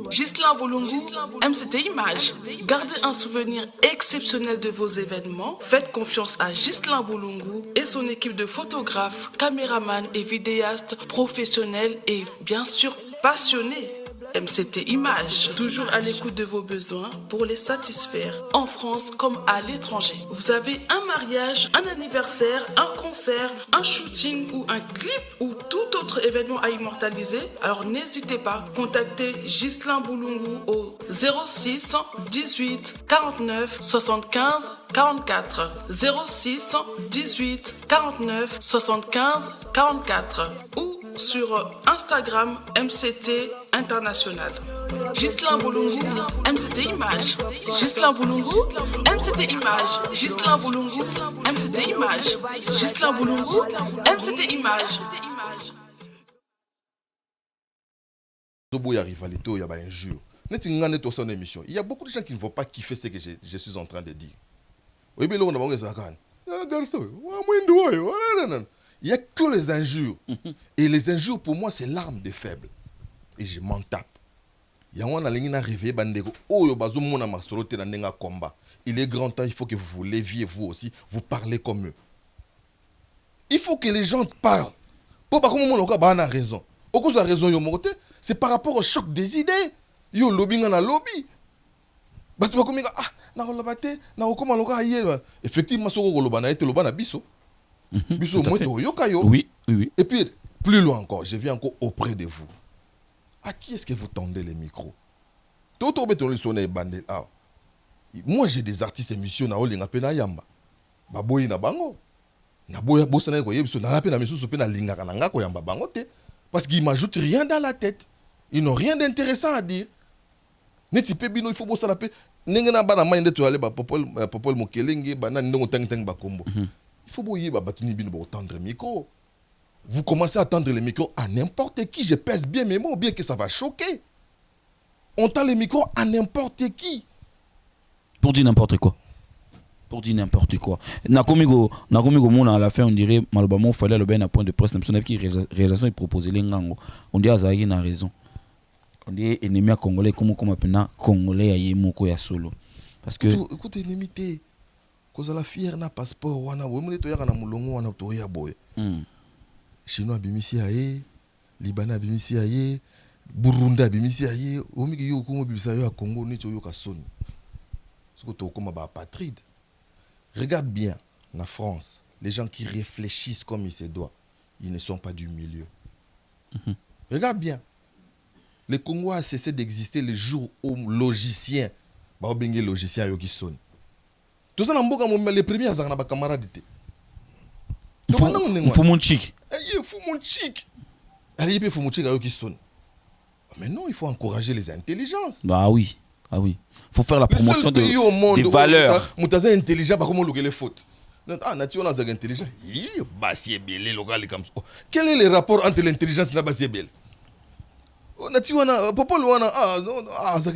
Ghislain Boulungu, MCT Images. Gardez un souvenir exceptionnel de vos événements. Faites confiance à Ghislain Boulungu et son équipe de photographes, caméramans et vidéastes professionnels et bien sûr passionnés. MCT Images, toujours à l'écoute de vos besoins pour les satisfaire, en France comme à l'étranger. Vous avez un mariage, un anniversaire, un concert, un shooting ou un clip ou tout autre événement à immortaliser? Alors n'hésitez pas, contactez Ghislain Boulungu au 06 18 49 75 44 06 18 49 75 44 ou sur Instagram MCT International. Ghislain Boulungu, MCT Images. Ghislain Boulungu, MCT Images. Ghislain Boulungu, MCT Images. Ghislain Boulungu, MCT Images. Il y a rivalité, il y a injure. Il y a beaucoup de gens qui ne vont pas kiffer ce que je suis en train de dire. Il n'y a que les injures. Et les injures, pour moi, c'est l'arme des faibles. Et je m'en tape. Il est grand temps, il faut que vous vous leviez, vous aussi, vous parlez comme eux. Il faut que les gens parlent. Pour pas comme on a raison. Au cause de la raison, c'est par rapport au choc des idées. Yo lobby na lobby. Effectivement, biso. Biso Oui, oui. Et puis, plus loin encore, je viens encore auprès de vous. À qui est-ce que vous tendez les micros? Moi, j'ai des artistes émissions na olinga pena yamba. Baboyi na bango. Na boya bosana ko yebiso na pena misusu pena lingaka na ngako yamba bango te parce qu'ils m'ajoutent rien dans la tête. Ils n'ont rien d'intéressant à dire. Neti pe bino il faut bosala pe nengena bana mainde to aller ba popol mokelenge bana ndongo tang bakombo. Il faut boyer ba batuni bino ba tendre micro. Vous commencez à tendre les micros à n'importe qui, je pèse bien mes mots, bien que ça va choquer. On tend les micros à n'importe qui. Pour dire n'importe quoi. Pour dire n'importe quoi. Nakomigo mona à la fin on dirait malobamo fallait le ben à point de presse n'importe qui réalisation est proposé les ngango. On dit Azagi n'a raison. On dit ennemi à congolais comme appena congolais à yemoko ya solo. Parce que écoute ennemi té cause la fière na passeport wana wemune to yaka na mulongo wana to ya boy. Chinois bimisi aye, Libanais bimisi aye, Burundi bimisi aye, omiki yo ko bimisa yo à Congo ni to yo ka soni. Ce que to comme ba apatride. Regarde bien, en France, les gens qui réfléchissent comme il se doit, ils ne sont pas du milieu. Regarde bien. Le Congo a cessé d'exister le jour où logicien, logicien yoki sonne. Tout ça, les premiers ont des camarades. Il faut mon chic. Il faut mon chic. Il faut mon chic yoki sonne. Mais non, il faut encourager les intelligences. Bah oui, ah oui. Il faut faire la promotion des valeurs. Moutaza intelligent, pas comment les fautes. Ah, national est intelligent. Quel est le rapport entre l'intelligence et la base belle? C'est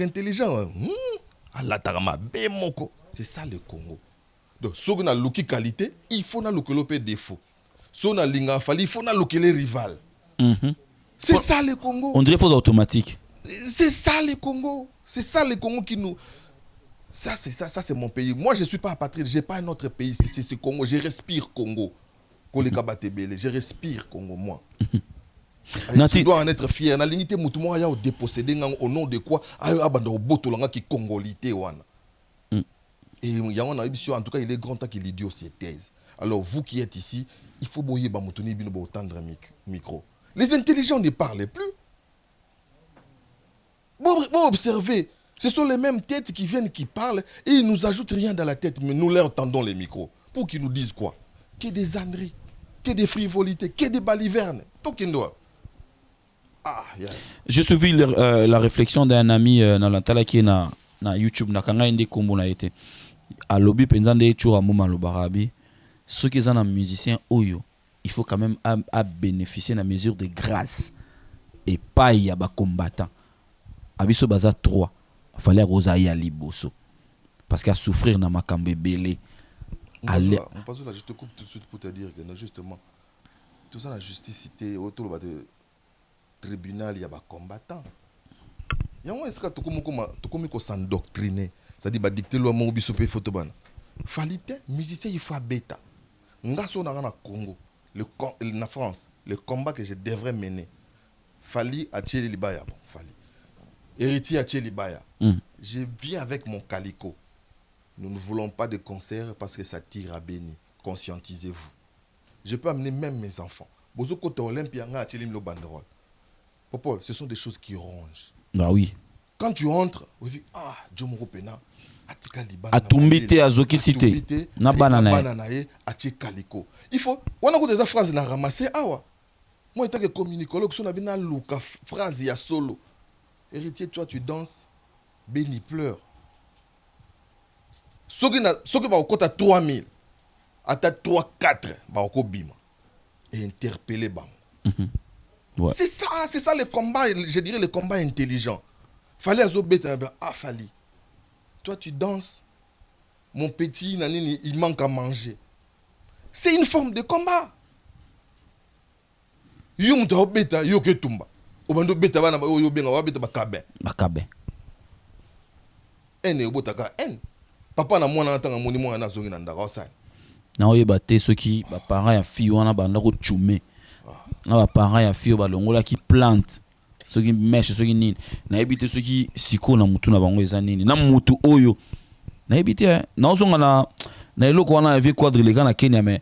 intelligent. C'est ça le Congo. Donc, si on a l'ouki qualité, il faut le défaut. Si on a l'inga fali, il faut le rival. C'est ça le Congo. On dirait faut automatique. C'est ça le Congo. C'est ça le Congo qui nous. Ça c'est mon pays. Moi je suis pas apatride, j'ai pas un autre pays. C'est Congo. Je respire Congo. Je respire Congo moi. Tu dois en être fier. Na limité mutumo ya déposséder au nom de quoi abanda oboto langa qui congolité wana. Et en tout cas il est grand temps qu'il idiot ses thèses. Alors vous qui êtes ici, il faut boyer ba mutuni bino ba tendre micro. Les intelligents ne parlent plus. Bon observez, ce sont les mêmes têtes qui viennent, qui parlent, et ils nous ajoutent rien dans la tête, mais nous leur tendons les micros. Pour qu'ils nous disent quoi? Que des âneries, que des frivolités, que des balivernes. Je suivis la réflexion d'un ami Nalantala qui est na YouTube, na kanga inde kombo na été. À lobby penzande chura moma lo barabi. Ceux qui sont un musicien oyo, il faut quand même à bénéficier de la mesure de grâce et pas y a ba combattant. Abiso baza 3, il fallait rosaïa liboso parce qu'à souffrir na makambe belé. Je te coupe tout de suite pour te dire que non, justement tout ça la justice cité autour de tribunal il y a ba combattant. Yango est-ce que to komi ko s'endoctriner, ça dit ba dicter loi mo biso pe photo ban. Falite musicien il faut bêta. Ngaso na Congo, na France, le combat que je devrais mener. Fali a tiré libaya bon, Fali. Héritier à Libaya. Je viens avec mon calico. Nous ne voulons pas de concert parce que ça tire à Béni. Conscientisez-vous. Je peux amener même mes enfants. Bozo côté Olympia, Popol, ce sont des choses qui rongent. Bah oui. Quand tu entres, on dit Jomo Pena, Atika Libana. Atumbite azoki cité. Na banana. Atie Kaliko. Il faut. On a des phrases na ramasser awa. Moi, étant que communicologue, si on a bien un look, phrase, il y a solo. Héritier, toi, tu danses, Béni pleure. Ce qui va au côté 3000, à 3-4, va au bima. Et interpeller bam. Ouais. C'est ça le combat, je dirais le combat intelligent. Fallait azobeta, fallait. Toi, tu danses, mon petit, nanini, il manque à manger. C'est une forme de combat. Yo mta obeta, yo ke tumba. Obando beta bana yo benga wa beta bakabe. Bakabe. Ene obotaka en. Papa na mwana atanga moni mwana na zongi na ndaka osani. Na oyeba te soki ba parents ya fille wana banda ko tchume. Na ba parents ya fille ba longola ki plante. Soki mesh soki nini. Na ebite soki siko na mutu na bango eza nini. Na mutu oyo. Na ebite na ozonga na eloko wana avec quadrilégal na Kenya mais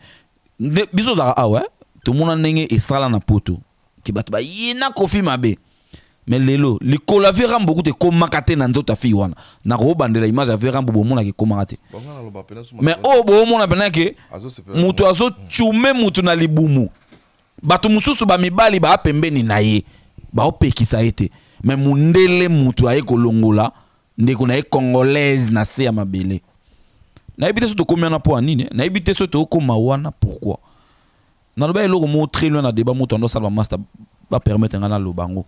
biso za ouais. Tout le monde a et ça na poto qui bat ba yina kofi mabe mais lelo li kola vera beaucoup de komakate na nzota fi wana na ko bandela image a vera mbo mona ke komakate mais oh bo mona bena ke mutu azo chume mutu na libumu batu mususu ba mibali ba pembeni na ye ba opekisa ete mais mundele mutu aye kolongola ndeko na e congolaise na se ya mabele na ebite so to komia na po anine na ebite so to koma wana pourquoi na loba eloko mo très loin na débat mo tendance à master ba permettre ngana lobango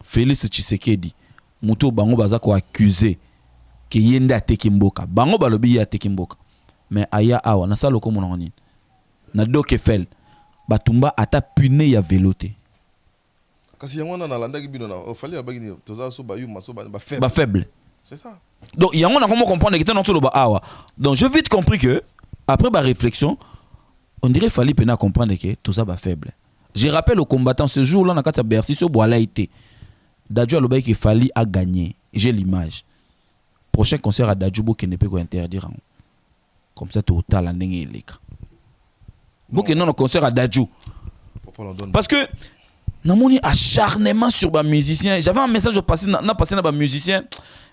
Félix Tshisekedi muto bango baza ko accuser que yende ateki mboka bango balobi ya ateki mboka mais aya awa na sala ko mona nini na Dokefel batumba ata pune ya veloté kasi yango na landa ki bino na fallait abagini toza so ba yuma so ba faible. Ba faible. C'est ça. Donc yango na comment comprendre que t'es dans awa. Donc je vite compris que après ma réflexion on dirait fallait peine à comprendre que tout ça va faible. Je rappelle aux combattants ce jour-là, on a qu'à Bercy, ce bois là été. Dadju a l'obéi qu'il fallait à gagner. J'ai l'image. Prochain concert à Dadju, qui ne peut pas interdire. Comme ça, tout à la n'engé les cas. Bouke non, concert à Dadju. Parce que, n'a mon acharnement sur les musiciens. J'avais un message passé, n'a passé dans les musiciens.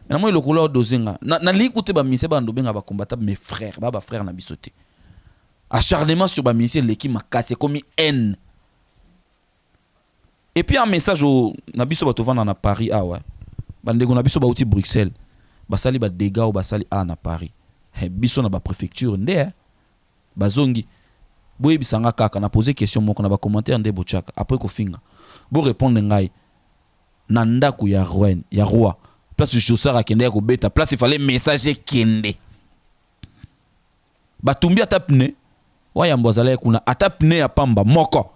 Mais moi, le couleur d'Ozenga. N'a l'écouté les musiciens, bah combattre mes frères, bah frères n'a bisoté. Acharnement sur les musiciens, l'équipe m'a cassé comme une haine. Et puis un message au Nabiso Batovana à Paris, ah ouais. Bandego Nabiso Bauti Bruxelles. Basali ba dégâts ou basali à Paris. Biso na ba préfecture ndé. Bazongi. Boye bisanga kaka na poser question moko na ba commentaire ndé bochaka. Après ko finga. Bo répondre ngai. Nanda ku ya Rouen, ya roi. Place chausseur akende ko beta, place il fallait messager kende. Batumbi atapne. Waya mbozala kuna atapne ya pamba moko.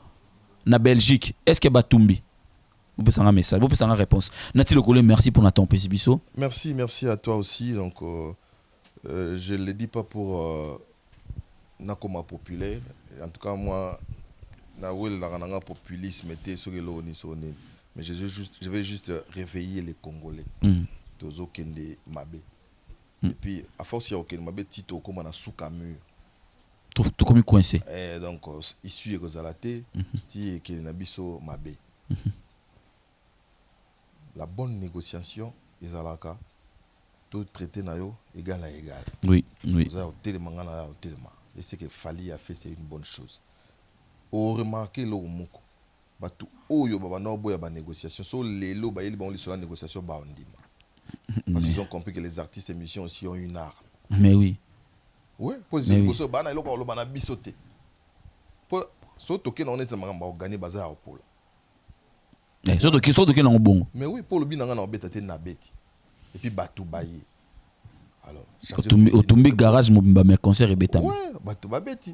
Na Belgique, est-ce que Batumbi? Vous pouvez un message, vous pouvez une réponse. Nati Lokole, merci pour notre temps, Bisso. Merci à toi aussi. Donc, je ne le dis pas pour Nakoma populaire. En tout cas, moi, na populisme, mais je vais juste réveiller les Congolais. Tozo Kende Mabe. Et puis, à force, il y a Kende Mabe, Tito, comme on a sous Camus. Tout comme coincé. Donc, issu de Rozalate, ti qui nabiso mabe. La bonne négociation, Izalaka, tout traité nayo égal à égal. Oui, oui. Vous avez tellement tellement. Et ce que Fali a fait, c'est une bonne chose. Au remarquer le moko, batu oyo baba no boya ba négociation, so les lo ba yeli ba on sur la négociation ba ondima. Parce qu'ils ont compris que les artistes émissions aussi ont une arme. Mais oui. Oui, position so bana eloko lo bana bisoté. Pour so toke na on est mangamba gagner bazar au pôle. Surtout qui na bon. Mais oui, pour le bin na obeta te na beti. Et puis batu baye. Alors, otumbi garage mobimba mais concert et beta. Ouais, batu ba beti.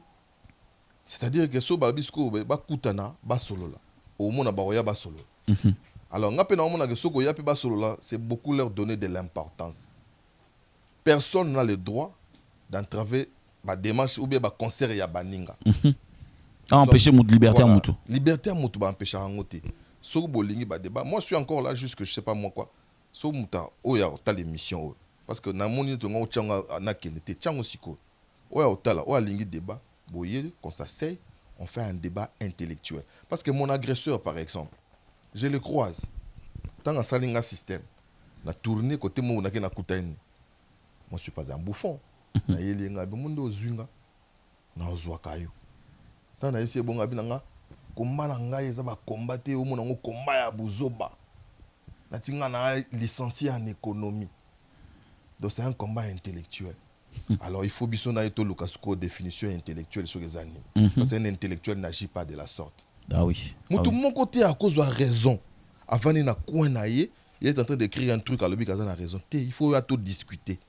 C'est-à-dire que so ba bisko ba kutana ba solo là. Au mona ba oya ba solo. Alors ngape na mona que soko ya pe ba solo là, c'est beaucoup leur donner de l'importance. Personne n'a le droit d'entraver ma démarche ou bien ma concert ya baninga. Empêcher mon liberté à mutu. Liberté à mutu ba empêcher angote. so bolingi ba débat. Moi je suis encore là juste que je sais pas moi quoi. So muta oya ta l'émission parce que na moni to ngo tchanga na kenete tchango siko. Oya otala oya lingi débat, boye qu'on s'asseye, on fait un débat intellectuel. Parce que mon agresseur par exemple, je le croise. Tant en salinga système, na tourné côté mo na kena kutaini. Moi je suis pas un bouffon. Na yelinga be mundo zunga na ozwa kayo. Tant na yesi bonga binanga komba na ngai eza ba combattre au mona ngo komba ya buzoba. Na tinga na licencié en économie. Donc c'est un combat intellectuel. Alors il faut biso na eto lukasko définition intellectuelle sur les années. Parce qu'un intellectuel n'agit pas de la sorte. Ah oui. Tout mon côté à cause de la raison. Avant il na coin na il est en train d'écrire un truc à lobby kaza na raison. Il faut à tout discuter.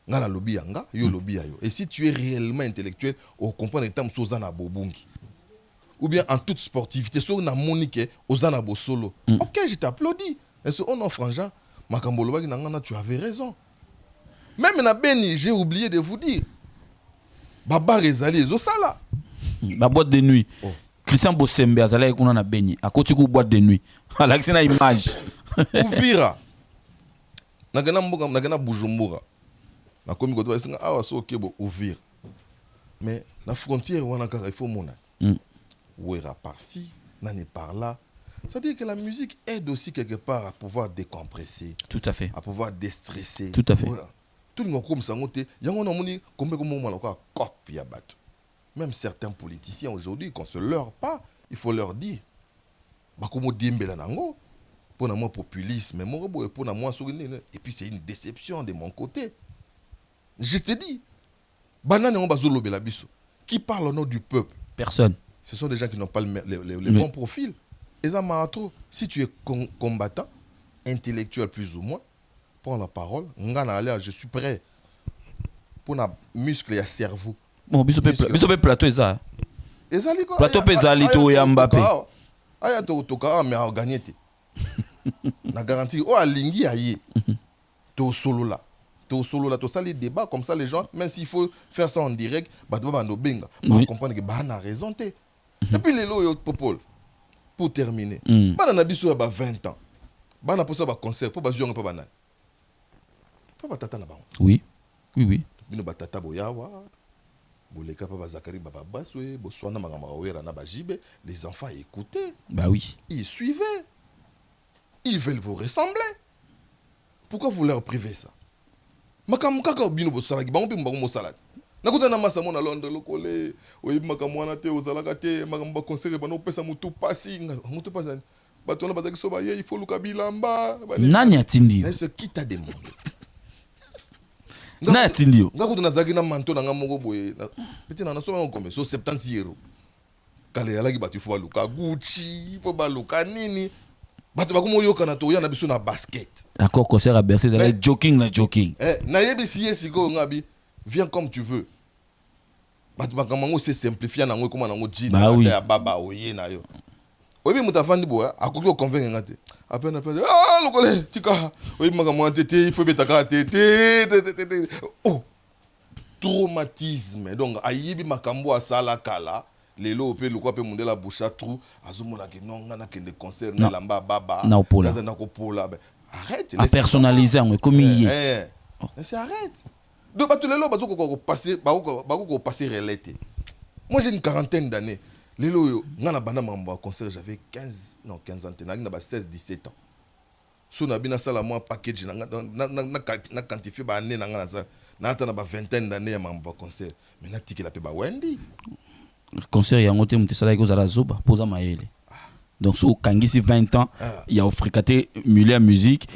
Ngana lobby yanga, yo lobby yo. Et si tu es réellement intellectuel, on comprend les termes sozana bobungi. Ou bien en toute sportivité, so na monique ozana bo solo. OK, je t'applaudis. Et ce on frangin, makambolo baki nangana tu avais raison. Même na Beni, j'ai oublié de vous dire. Baba Rezali ezosala. Ba boîte de nuit. Christian Bosembe azala ekuna na Beni. Akoti ku boîte de nuit. Alexis na image. Uvira. Nagana Bujumbura. Na komi koto basinga awa so kebo Uvira. Mais la frontière wana kaka il faut monat. Ouera par-ci, nani par-là. C'est-à-dire que la musique aide aussi quelque part à pouvoir décompresser. Tout à fait. À pouvoir déstresser. Tout à fait. Voilà. Tout le monde comme ça, même certains politiciens aujourd'hui, qu'on se leurre pas, il faut leur dire. Pour moi, populisme, et puis c'est une déception de mon côté. Je te dis, qui parle au nom du peuple? Personne. Ce sont des gens qui n'ont pas les bons profils. Et ça m'a trop. Si tu es combattant, intellectuel plus ou moins, prends la parole. Je suis prêt. Pour na muscle et cerveau. Bon, biso plateau ça. Plateau pezali to ya Mbappé. Aya to toka mais a gagné te. Na garantie o alingi aye. To solo là. To sali débat comme ça les gens même s'il faut faire ça en direct, ba to ba no benga. Ba comprendre que ba na raison te. Et puis les lots popol. Pour terminer. Ba na biso ba 20 ans. Ba na posa ba concert pour ba jouer pas banane. Pas tata na ba. Oui. Oui. Bino batata boyawa boleka pa bazakari baba baswe boswana magama wera na bajibe, les enfants écoutaient. Bah oui. Ils suivaient. Ils veulent vous ressembler. Pourquoi vous leur privez ça? Makamukaka bino bosalaki bango pe mbango mosalaki. Nakuta na masa mona Londres lokole oyi makamwana te ozalaka te makamba conseiller bano pesa mutu pasi mutu pasi batona bazaki so ba ye il faut luka bilamba nani atindi ce qui t'a demandé. Na tindio. Ngakutu nazaki na manto na ngamoko boye. Petit na so ngombe so 70 euros. Kale yalaki batu fo baluka Gucci, fo baluka nini. Batu bakumo yoka na to yana biso na basket. D'accord, concert à Bercy, ça joking na joking. Na yebisi yesiko ngabi, viens comme tu veux. Batu bakamango c'est simplifier na ngo comme na ngo jean ya baba oye na yo. Oyebi mutafandi boya akoki ko convaincre ngate. Après lokole tika oyebi makamwa tete il faut betaka tete. Oh. Traumatisme. Donc ayebi makambo asala kala lelo pe lokwa pe mundela boucha trou azomona ke nonga na kende concert na lamba baba na opola. Na ko pola. Arrête, à personnaliser comme il est. C'est arrête. Donc batu lelo bazoko passer bako passer relate. Moi j'ai une quarantaine d'années. Lelo ngana bana mambo concert j'avais 15 ans na 16 17 ans. So na bina sala moi package na quantifier ba année na ngana ça na ata na ba vingtaine d'années ya mambo concert. Mais na tiki la pe ba Wendy. Le concert ya ngote mutesala ko zala zoba poza maele. Donc so kangisi 20 ans il y a ofrikaté Muller musique.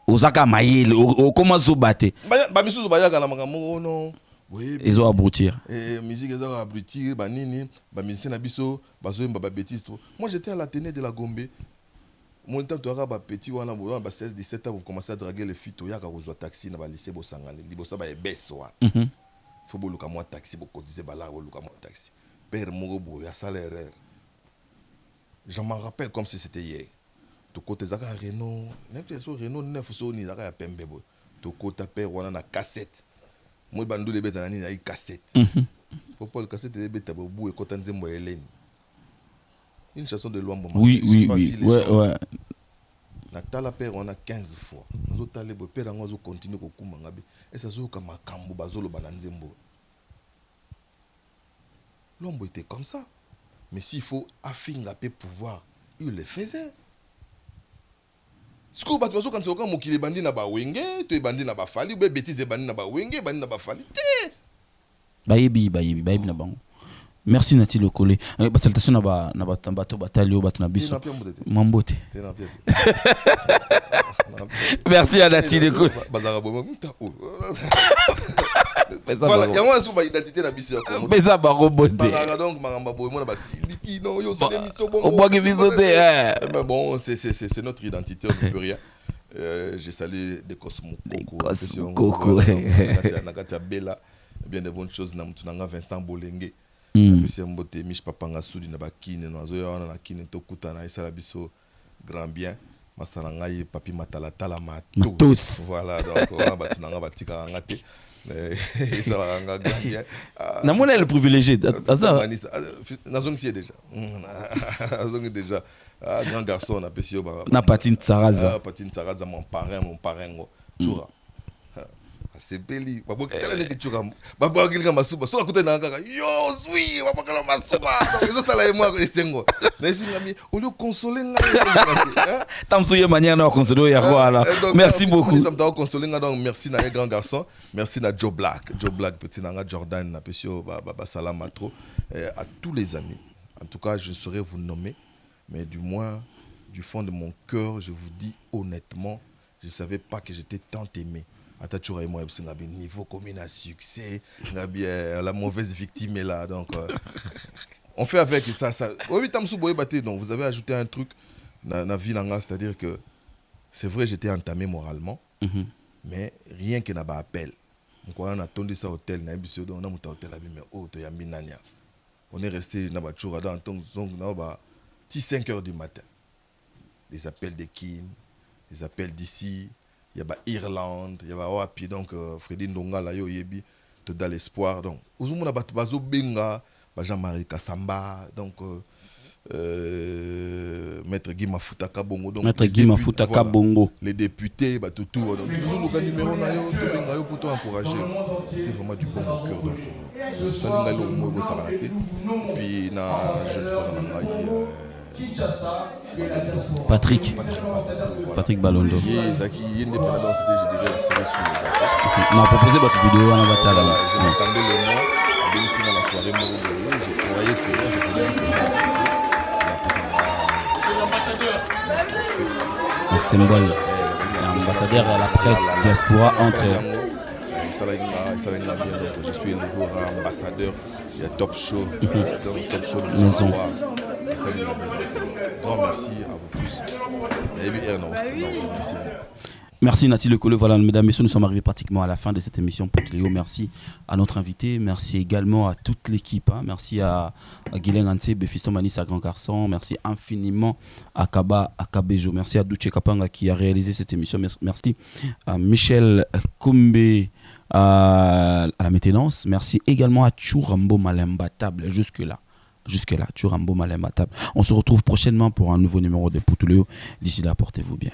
Ozaka maele o comment zobate. Ba misuzu ba yaka na makambo non. Oui, ils ont abrutir. Musique ils ont abrutir, banini, ba musicien na biso, bazo ba bêtise trop. Moi j'étais à l'Athénée de la Gombe. Mon temps toi ba petit wana ba 16 17 ans vous commencez à draguer les filles to yaka kozwa taxi na ba lycée bo sangani, libosa ba ebesse wa. Faut boluka moi taxi bo cotiser ba la boluka moi taxi. Père moko bo ya salaire. Je m'en rappelle comme si c'était hier. To côté zaka Renault, n'importe so Renault 9 so ni zaka ya pembe bo. To côté père wana na cassette. Moi bandu les bêtes na cassette. Faut pas le cassette les bêtes bobu et kota nzembo Hélène. Une chanson de Luambo. Oui, ouais, ouais. Natala père on a 15 fois. Nous allons père on continue kokumangabe. Et ça zo kama kambo bazolo bananzembo. Luambo était comme ça. Mais s'il faut affinga pe pouvoir, il le faisait. Ce que tu as quand on mokile bandi na ba wenge, tu bandi na ba fali, ou bêtise bandi na ba wenge, bandi na ba fali. Bayebi na bango. Merci Nati Lokole. Salutation na bato batalio bato na biso. Mambote. Merci à Nati Lokole. Voilà, il y a moi sur ma identité na biso. Beza ba robote. Donc maramba boy moi ba siliki non yo c'est l'émission bon. Au bois qui bisote. Mais bon, c'est notre identité, on ne peut rien. J'ai salué des Cosmo Coco. Nagatia Bella, bien de bonnes choses. Namtunanga Vincent Bolenge. Monsieur Mbote, Mich Papanga Soudi, Nabakine, Nazoya, Nakine, Tokuta, Naïsa Labiso, grand bien. Masalangaï, Papi Matala, Talama, tous. Voilà, donc on a Batunanga Batika Angate. Ça va rendre grand bien. Namona est le privilégié. Nazong si déjà. Nazong déjà. Grand garçon, on a pu dire. Na Patine Tsaraza. Patine Tsaraza, mon parrain. Toujours. C'est beli. Babo kitala neti chura. Babo akilika masuba. So akuta na ngaka. Yo zui, babo kala masuba. Donc eso sala et moi esengo. Na jinga mi au lieu consoler nga. Tamsuye manière na consoler ya voilà. Merci beaucoup. Ça me t'a consoler nga donc merci na grand garçon. Merci na Joe Black. Joe Black petit na Jordan na pesio ba salama trop à tous les amis. En tout cas, je ne saurais vous nommer, mais du moins du fond de mon cœur, je vous dis honnêtement, je ne savais pas que j'étais tant aimé. Atachura et moi, c'est un niveau commun à succès, la mauvaise victime est là. Donc, on fait avec ça. Donc, vous avez ajouté un truc dans la vie, c'est-à-dire que c'est vrai, j'étais entamé moralement, mais rien que n'a pas appel. Donc, on a attendu ça au hôtel, on a un hôtel, on est resté dans le 5 heures du matin. Des appels de Kin, des appels d'ici. Il y a Irlande, il y a Wapi, donc Freddy Ndonga, là, yebi, te dans l'espoir. Donc, Ouzoumou na bazo benga, Jean-Marie Kassamba, donc Maître Guy Mafuta Kabongo. Donc, Maître Guy Mafuta Kabongo. Les députés, tout, tout. Donc, toujours le numéro na yo, te benga yo pour t'encourager. C'était vraiment du bon cœur. Donc, ça n'a pas été. Puis, na jeune frère, Patrick Balondo. On a proposé votre vidéo à la bataille. Je m'attendais le mois, à la soirée, je croyais que je voulais assister. Un symbole, l'ambassadeur à la presse diaspora entre. Je suis le nouveau ambassadeur. Il y a Top Show, Top Show Maison. Grand merci à vous tous. Merci. Merci Nati Lekole. Voilà, mesdames et messieurs, nous sommes arrivés pratiquement à la fin de cette émission Poutléo. Merci à notre invité. Merci également à toute l'équipe. Merci à Guilain Ante, Fiston Manis, à Grand Garçon. Merci infiniment à Kaba, à Kabejo. Merci à Douche Kapanga qui a réalisé cette émission. Merci à Michel Koumbe à la maintenance. Merci également à Churambo Malembatable. Jusque-là, Churambo Malembatable. On se retrouve prochainement pour un nouveau numéro de Poutléo. D'ici là, portez-vous bien.